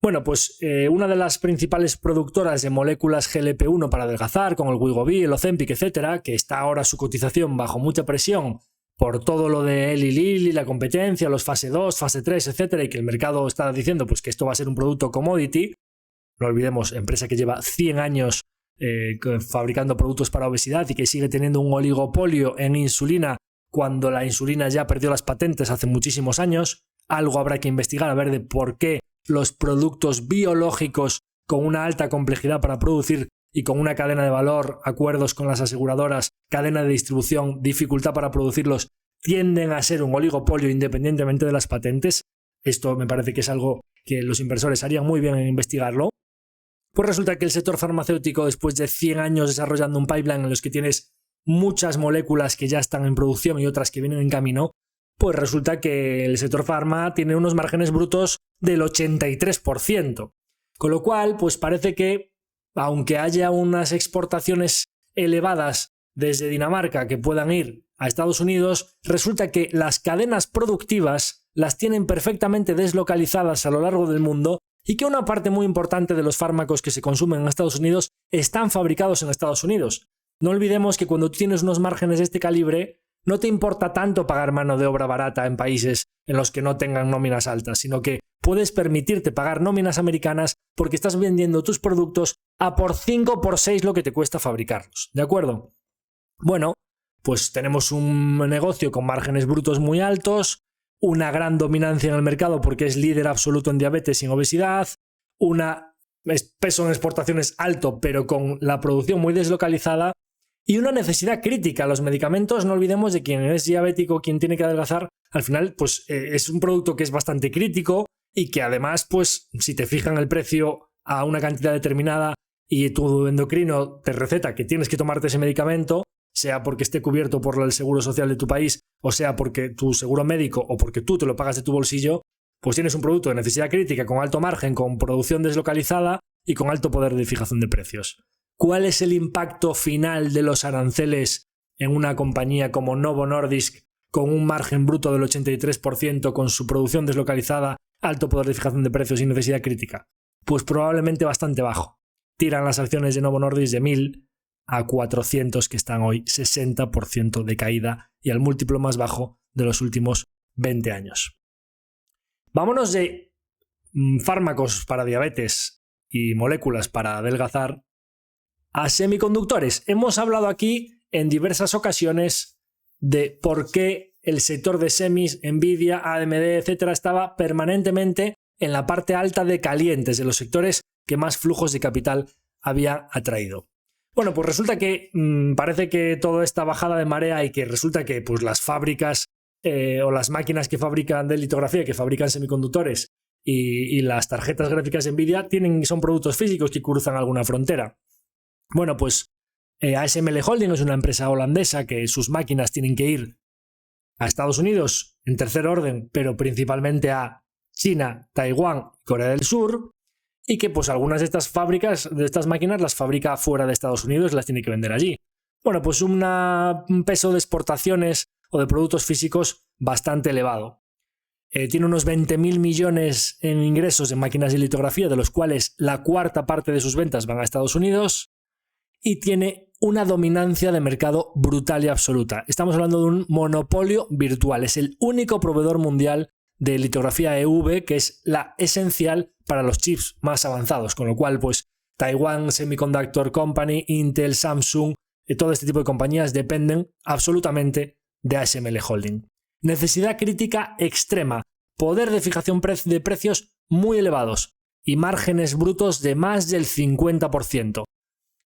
Bueno, pues una de las principales productoras de moléculas GLP-1 para adelgazar, como el Wegovy, el Ozempic, etcétera, que está ahora su cotización bajo mucha presión por todo lo de Eli Lilly, la competencia, los fase 2, fase 3, etcétera, y que el mercado está diciendo pues, que esto va a ser un producto commodity. No olvidemos, empresa que lleva 100 años fabricando productos para obesidad y que sigue teniendo un oligopolio en insulina cuando la insulina ya perdió las patentes hace muchísimos años. Algo habrá que investigar a ver de por qué los productos biológicos con una alta complejidad para producir y con una cadena de valor, acuerdos con las aseguradoras, cadena de distribución, dificultad para producirlos, tienden a ser un oligopolio independientemente de las patentes. Esto me parece que es algo que los inversores harían muy bien en investigarlo. Pues resulta que el sector farmacéutico, después de 100 años desarrollando un pipeline en los que tienes muchas moléculas que ya están en producción y otras que vienen en camino, pues resulta que el sector farma tiene unos márgenes brutos del 83%. Con lo cual, pues parece que, aunque haya unas exportaciones elevadas desde Dinamarca que puedan ir a Estados Unidos, resulta que las cadenas productivas las tienen perfectamente deslocalizadas a lo largo del mundo y que una parte muy importante de los fármacos que se consumen en Estados Unidos están fabricados en Estados Unidos. No olvidemos que cuando tú tienes unos márgenes de este calibre, no te importa tanto pagar mano de obra barata en países en los que no tengan nóminas altas, sino que puedes permitirte pagar nóminas americanas porque estás vendiendo tus productos a por 5 o por 6 lo que te cuesta fabricarlos. ¿De acuerdo? Bueno, pues tenemos un negocio con márgenes brutos muy altos, una gran dominancia en el mercado porque es líder absoluto en diabetes y en obesidad, un peso en exportaciones alto pero con la producción muy deslocalizada y una necesidad crítica. Los medicamentos, no olvidemos de quien es diabético, quien tiene que adelgazar, al final pues es un producto que es bastante crítico y que además pues si te fijan el precio a una cantidad determinada y tu endocrino te receta que tienes que tomarte ese medicamento, sea porque esté cubierto por el seguro social de tu país o sea porque tu seguro médico o porque tú te lo pagas de tu bolsillo, pues tienes un producto de necesidad crítica con alto margen, con producción deslocalizada y con alto poder de fijación de precios. ¿Cuál es el impacto final de los aranceles en una compañía como Novo Nordisk con un margen bruto del 83%, con su producción deslocalizada, alto poder de fijación de precios y necesidad crítica? Pues probablemente bastante bajo. Tiran las acciones de Novo Nordisk de 1.000 a 400 que están hoy, 60% de caída y al múltiplo más bajo de los últimos 20 años. Vámonos de fármacos para diabetes y moléculas para adelgazar a semiconductores. Hemos hablado aquí en diversas ocasiones de por qué el sector de semis, Nvidia, AMD, etcétera, estaba permanentemente en la parte alta de calientes, de los sectores que más flujos de capital había atraído. Bueno, pues resulta que parece que toda esta bajada de marea y que resulta que pues, las fábricas o las máquinas que fabrican de litografía, que fabrican semiconductores y las tarjetas gráficas de Nvidia son productos físicos que cruzan alguna frontera. Bueno, pues ASML Holding es una empresa holandesa que sus máquinas tienen que ir a Estados Unidos en tercer orden, pero principalmente a China, Taiwán y Corea del Sur. y que pues algunas de estas fábricas, de estas máquinas, las fabrica fuera de Estados Unidos y las tiene que vender allí. Bueno, pues un peso de exportaciones o de productos físicos bastante elevado. Tiene unos 20.000 millones en ingresos en máquinas de litografía, de los cuales la cuarta parte de sus ventas van a Estados Unidos, y tiene una dominancia de mercado brutal y absoluta. Estamos hablando de un monopolio virtual. Es el único proveedor mundial de litografía EUV, que es la esencial para los chips más avanzados, con lo cual pues Taiwan Semiconductor Company, Intel, Samsung, todo este tipo de compañías dependen absolutamente de ASML Holding. Necesidad crítica extrema, poder de fijación de precios muy elevados y márgenes brutos de más del 50%.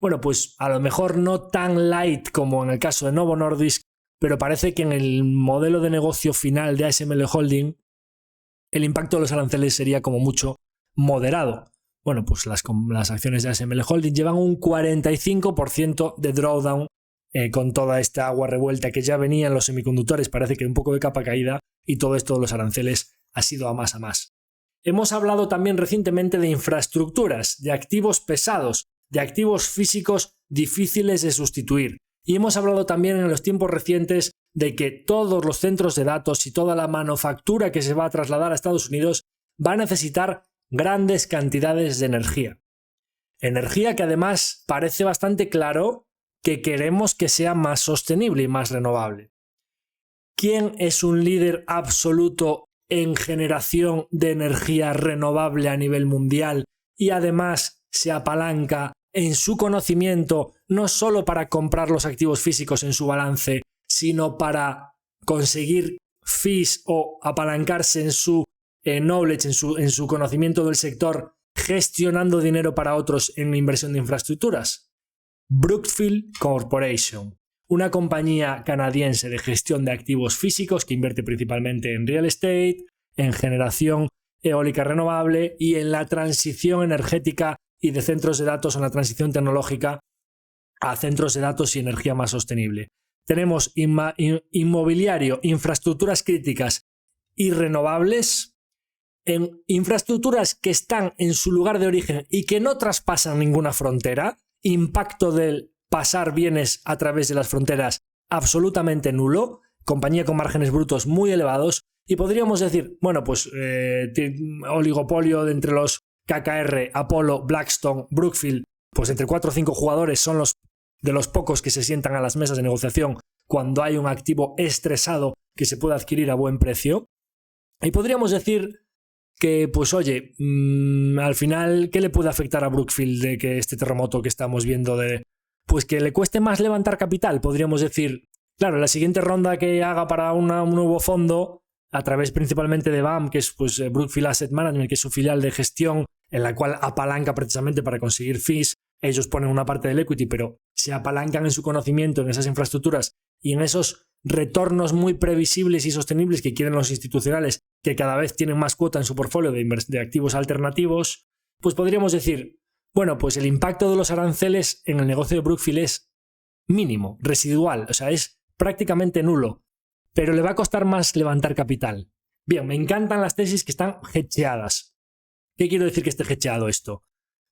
Bueno, pues a lo mejor no tan light como en el caso de Novo Nordisk, pero parece que en el modelo de negocio final de ASML Holding el impacto de los aranceles sería como mucho moderado. Bueno, pues las acciones de ASML Holding llevan un 45% de drawdown con toda esta agua revuelta que ya venía en los semiconductores, parece que un poco de capa caída, y todo esto de los aranceles ha sido a más a más. Hemos hablado también recientemente de infraestructuras, de activos pesados, de activos físicos difíciles de sustituir. Y hemos hablado también en los tiempos recientes de que todos los centros de datos y toda la manufactura que se va a trasladar a Estados Unidos va a necesitar grandes cantidades de energía. Energía que además parece bastante claro que queremos que sea más sostenible y más renovable. ¿Quién es un líder absoluto en generación de energía renovable a nivel mundial y además se apalanca en su conocimiento no solo para comprar los activos físicos en su balance, sino para conseguir fees o apalancarse en su knowledge, en su conocimiento del sector, gestionando dinero para otros en la inversión de infraestructuras? Brookfield Corporation, una compañía canadiense de gestión de activos físicos que invierte principalmente en real estate, en generación eólica renovable y en la transición energética y de centros de datos, en la transición tecnológica a centros de datos y energía más sostenible. Tenemos inmobiliario, infraestructuras críticas y renovables, en infraestructuras que están en su lugar de origen y que no traspasan ninguna frontera, impacto del pasar bienes a través de las fronteras absolutamente nulo, compañía con márgenes brutos muy elevados, y podríamos decir, bueno, pues oligopolio de entre los KKR, Apollo, Blackstone, Brookfield, pues entre 4 o 5 jugadores son los de los pocos que se sientan a las mesas de negociación cuando hay un activo estresado que se puede adquirir a buen precio. Y podríamos decir que, pues oye, al final, ¿qué le puede afectar a Brookfield de que este terremoto que estamos viendo pues que le cueste más levantar capital? Podríamos decir, claro, la siguiente ronda que haga para un nuevo fondo, a través principalmente de BAM, que es pues Brookfield Asset Management, que es su filial de gestión, en la cual apalanca precisamente para conseguir fees. Ellos ponen una parte del equity, pero se apalancan en su conocimiento, en esas infraestructuras y en esos retornos muy previsibles y sostenibles que quieren los institucionales, que cada vez tienen más cuota en su portfolio de activos alternativos. Pues podríamos decir, bueno, pues el impacto de los aranceles en el negocio de Brookfield es mínimo, residual, o sea, es prácticamente nulo, pero le va a costar más levantar capital. Bien, me encantan las tesis que están hedgeadas. ¿Qué quiero decir que esté hedgeado esto?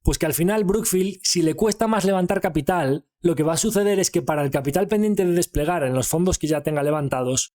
Pues que al final Brookfield, si le cuesta más levantar capital, lo que va a suceder es que para el capital pendiente de desplegar en los fondos que ya tenga levantados,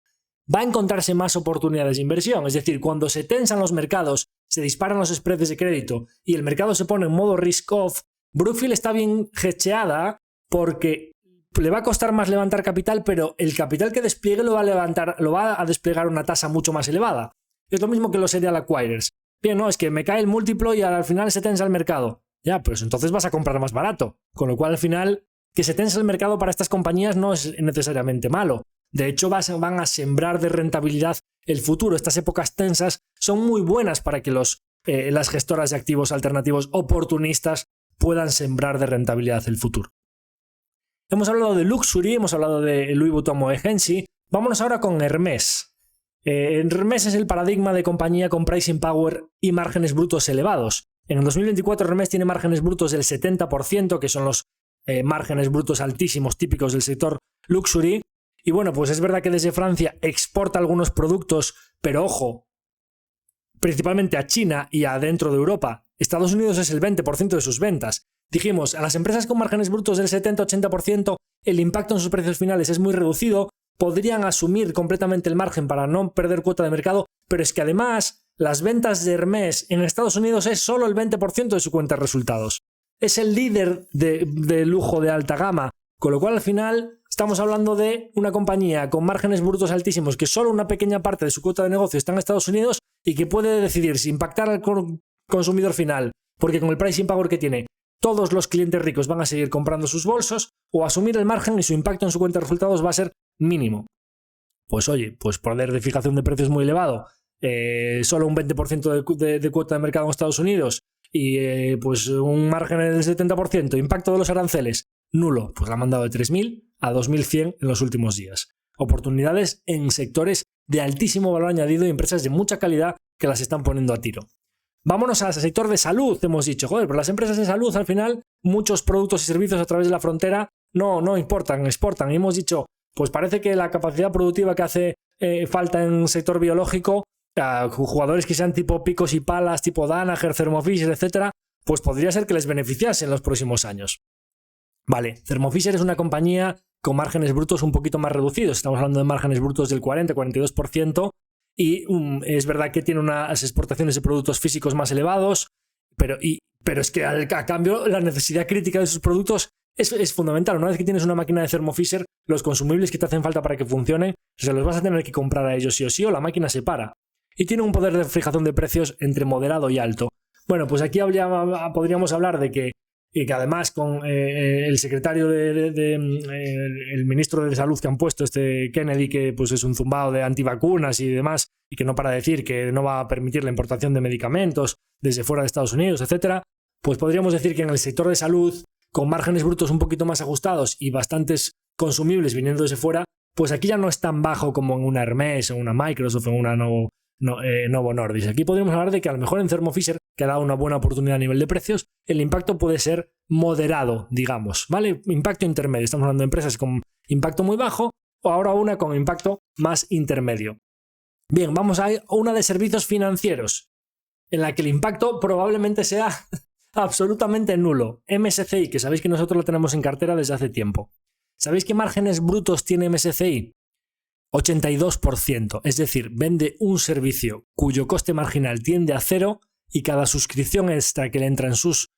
va a encontrarse más oportunidades de inversión. Es decir, cuando se tensan los mercados, se disparan los spreads de crédito y el mercado se pone en modo risk-off, Brookfield está bien hedgeada porque le va a costar más levantar capital, pero el capital que despliegue lo va a desplegar a una tasa mucho más elevada. Es lo mismo que los serial acquirers. Bien, no, es que me cae el múltiplo y al final se tensa el mercado. Ya, pues entonces vas a comprar más barato. Con lo cual, al final, que se tense el mercado para estas compañías no es necesariamente malo. De hecho, van a sembrar de rentabilidad el futuro. Estas épocas tensas son muy buenas para que las gestoras de activos alternativos oportunistas puedan sembrar de rentabilidad el futuro. Hemos hablado de Luxury, hemos hablado de Louis Vuitton Moet Hennessy. Vámonos ahora con Hermès. Hermès es el paradigma de compañía con pricing power y márgenes brutos elevados. En el 2024 Hermès tiene márgenes brutos del 70%, que son los márgenes brutos altísimos típicos del sector luxury. Y bueno, pues es verdad que desde Francia exporta algunos productos, pero ojo, principalmente a China y adentro de Europa, Estados Unidos es el 20% de sus ventas. Dijimos, a las empresas con márgenes brutos del 70-80%, el impacto en sus precios finales es muy reducido, podrían asumir completamente el margen para no perder cuota de mercado, pero es que además las ventas de Hermès en Estados Unidos es solo el 20% de su cuenta de resultados. Es el líder de lujo de alta gama, con lo cual al final estamos hablando de una compañía con márgenes brutos altísimos que solo una pequeña parte de su cuota de negocio está en Estados Unidos y que puede decidir si impactar al consumidor final, porque con el pricing power que tiene, todos los clientes ricos van a seguir comprando sus bolsos, o asumir el margen y su impacto en su cuenta de resultados va a ser mínimo. Pues oye, pues poder de fijación de precios muy elevado, solo un 20% de cuota de mercado en Estados Unidos y pues un margen del 70%, impacto de los aranceles, nulo. Pues la han mandado de 3.000 a 2.100 en los últimos días. Oportunidades en sectores de altísimo valor añadido y empresas de mucha calidad que las están poniendo a tiro. Vámonos al sector de salud, hemos dicho, pero las empresas de salud al final, muchos productos y servicios a través de la frontera no importan, exportan. Y hemos dicho, pues parece que la capacidad productiva que hace falta en el sector biológico, jugadores que sean tipo picos y palas, tipo Danaher, Thermo Fisher, etcétera, pues podría ser que les beneficiase en los próximos años. Vale, Thermo Fisher es una compañía con márgenes brutos un poquito más reducidos, estamos hablando de márgenes brutos del 40-42%, y es verdad que tiene unas exportaciones de productos físicos más elevados, pero es que a cambio la necesidad crítica de sus productos es fundamental. Una vez que tienes una máquina de Thermo Fisher, los consumibles que te hacen falta para que funcione, se los vas a tener que comprar a ellos sí o sí, o la máquina se para. Y tiene un poder de fijación de precios entre moderado y alto. Bueno, pues aquí podríamos hablar de que además con el secretario el ministro de Salud que han puesto, Kennedy, que pues es un zumbao de antivacunas y demás, y que no para de decir que no va a permitir la importación de medicamentos desde fuera de Estados Unidos, etcétera, pues podríamos decir que en el sector de salud, con márgenes brutos un poquito más ajustados y bastantes consumibles viniendo desde fuera, pues aquí ya no es tan bajo como en una Hermès, en una Microsoft, en una Novo Nordisk. Aquí podríamos hablar de que a lo mejor en Thermo Fisher, que ha dado una buena oportunidad a nivel de precios, el impacto puede ser moderado, digamos, ¿vale? Impacto intermedio. Estamos hablando de empresas con impacto muy bajo o ahora una con impacto más intermedio. Bien, vamos a una de servicios financieros, en la que el impacto probablemente sea absolutamente nulo. MSCI, que sabéis que nosotros lo tenemos en cartera desde hace tiempo. ¿Sabéis qué márgenes brutos tiene MSCI? 82%, es decir, vende un servicio cuyo coste marginal tiende a cero y cada suscripción extra que le entra en sus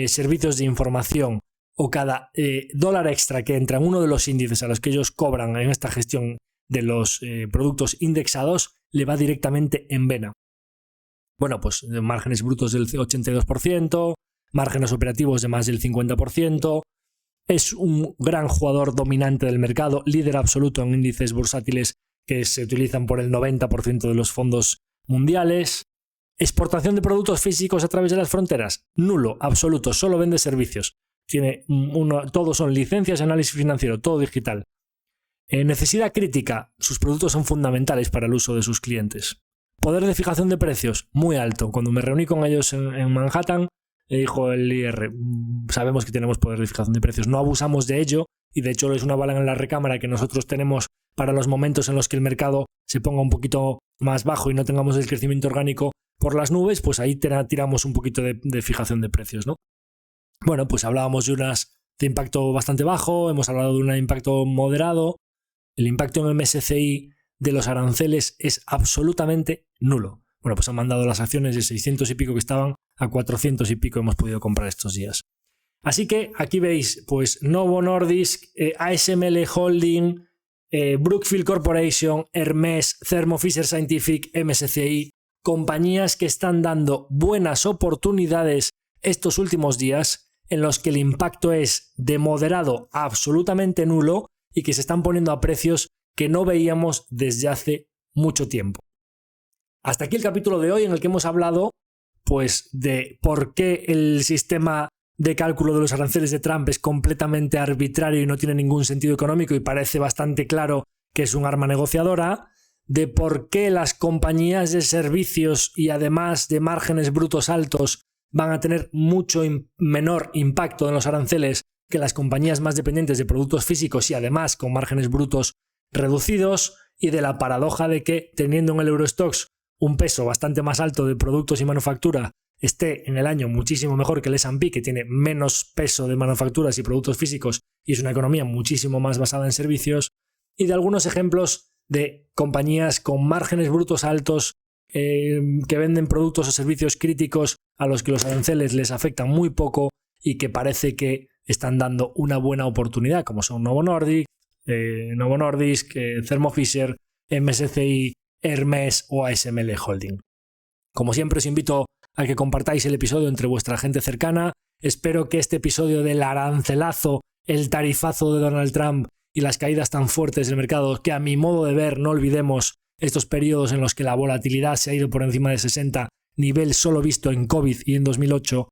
servicios de información o cada dólar extra que entra en uno de los índices a los que ellos cobran en esta gestión de los productos indexados le va directamente en vena. Bueno, pues márgenes brutos del 82%, márgenes operativos de más del 50%, es un gran jugador dominante del mercado, líder absoluto en índices bursátiles que se utilizan por el 90% de los fondos mundiales. Exportación de productos físicos a través de las fronteras, nulo, absoluto, solo vende servicios. Todos son licencias, análisis financiero, todo digital. Necesidad crítica, sus productos son fundamentales para el uso de sus clientes. Poder de fijación de precios, muy alto. Cuando me reuní con ellos en Manhattan, dijo el IR, sabemos que tenemos poder de fijación de precios, no abusamos de ello y de hecho es una bala en la recámara que nosotros tenemos para los momentos en los que el mercado se ponga un poquito más bajo y no tengamos el crecimiento orgánico por las nubes, pues ahí tiramos un poquito de fijación de precios, ¿no? Bueno, pues hablábamos de unas de impacto bastante bajo, hemos hablado de un impacto moderado, el impacto en MSCI de los aranceles es absolutamente nulo. Bueno, pues han mandado las acciones de 600 y pico que estaban a 400 y pico hemos podido comprar estos días. Así que aquí veis, pues Novo Nordisk, ASML Holding, Brookfield Corporation, Hermès, Thermo Fisher Scientific, MSCI, compañías que están dando buenas oportunidades estos últimos días en los que el impacto es de moderado a absolutamente nulo y que se están poniendo a precios que no veíamos desde hace mucho tiempo. Hasta aquí el capítulo de hoy en el que hemos hablado pues de por qué el sistema de cálculo de los aranceles de Trump es completamente arbitrario y no tiene ningún sentido económico y parece bastante claro que es un arma negociadora, de por qué las compañías de servicios y además de márgenes brutos altos van a tener mucho menor impacto en los aranceles que las compañías más dependientes de productos físicos y además con márgenes brutos reducidos, y de la paradoja de que teniendo en el Eurostoxx un peso bastante más alto de productos y manufactura esté en el año muchísimo mejor que el S&P, que tiene menos peso de manufacturas y productos físicos y es una economía muchísimo más basada en servicios, y de algunos ejemplos de compañías con márgenes brutos altos que venden productos o servicios críticos a los que los aranceles les afectan muy poco y que parece que están dando una buena oportunidad, como son Novo Nordisk, Thermo Fisher, MSCI, Hermes o ASML Holding. Como siempre os invito a que compartáis el episodio entre vuestra gente cercana. Espero que este episodio del arancelazo, el tarifazo de Donald Trump y las caídas tan fuertes del mercado, que a mi modo de ver, no olvidemos estos periodos en los que la volatilidad se ha ido por encima de 60, nivel solo visto en COVID y en 2008,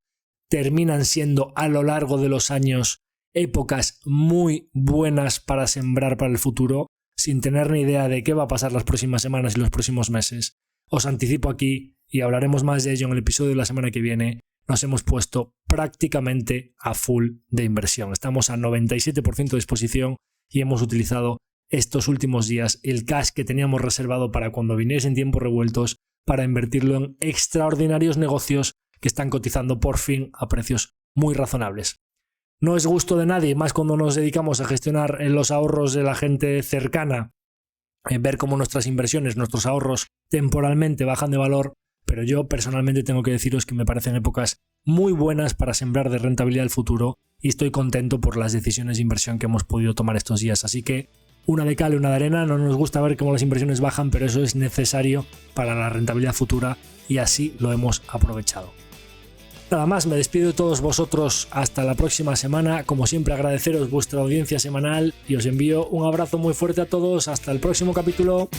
terminan siendo a lo largo de los años épocas muy buenas para sembrar para el futuro, sin tener ni idea de qué va a pasar las próximas semanas y los próximos meses. Os anticipo aquí, y hablaremos más de ello en el episodio de la semana que viene, nos hemos puesto prácticamente a full de inversión. Estamos a 97% de exposición y hemos utilizado estos últimos días el cash que teníamos reservado para cuando viniesen tiempos revueltos para invertirlo en extraordinarios negocios que están cotizando por fin a precios muy razonables. No es gusto de nadie, más cuando nos dedicamos a gestionar los ahorros de la gente cercana, ver cómo nuestras inversiones, nuestros ahorros temporalmente bajan de valor, pero yo personalmente tengo que deciros que me parecen épocas muy buenas para sembrar de rentabilidad el futuro y estoy contento por las decisiones de inversión que hemos podido tomar estos días. Así que una de cal y una de arena, no nos gusta ver cómo las inversiones bajan, pero eso es necesario para la rentabilidad futura y así lo hemos aprovechado. Nada más, me despido de todos vosotros hasta la próxima semana. Como siempre, agradeceros vuestra audiencia semanal y os envío un abrazo muy fuerte a todos. Hasta el próximo capítulo.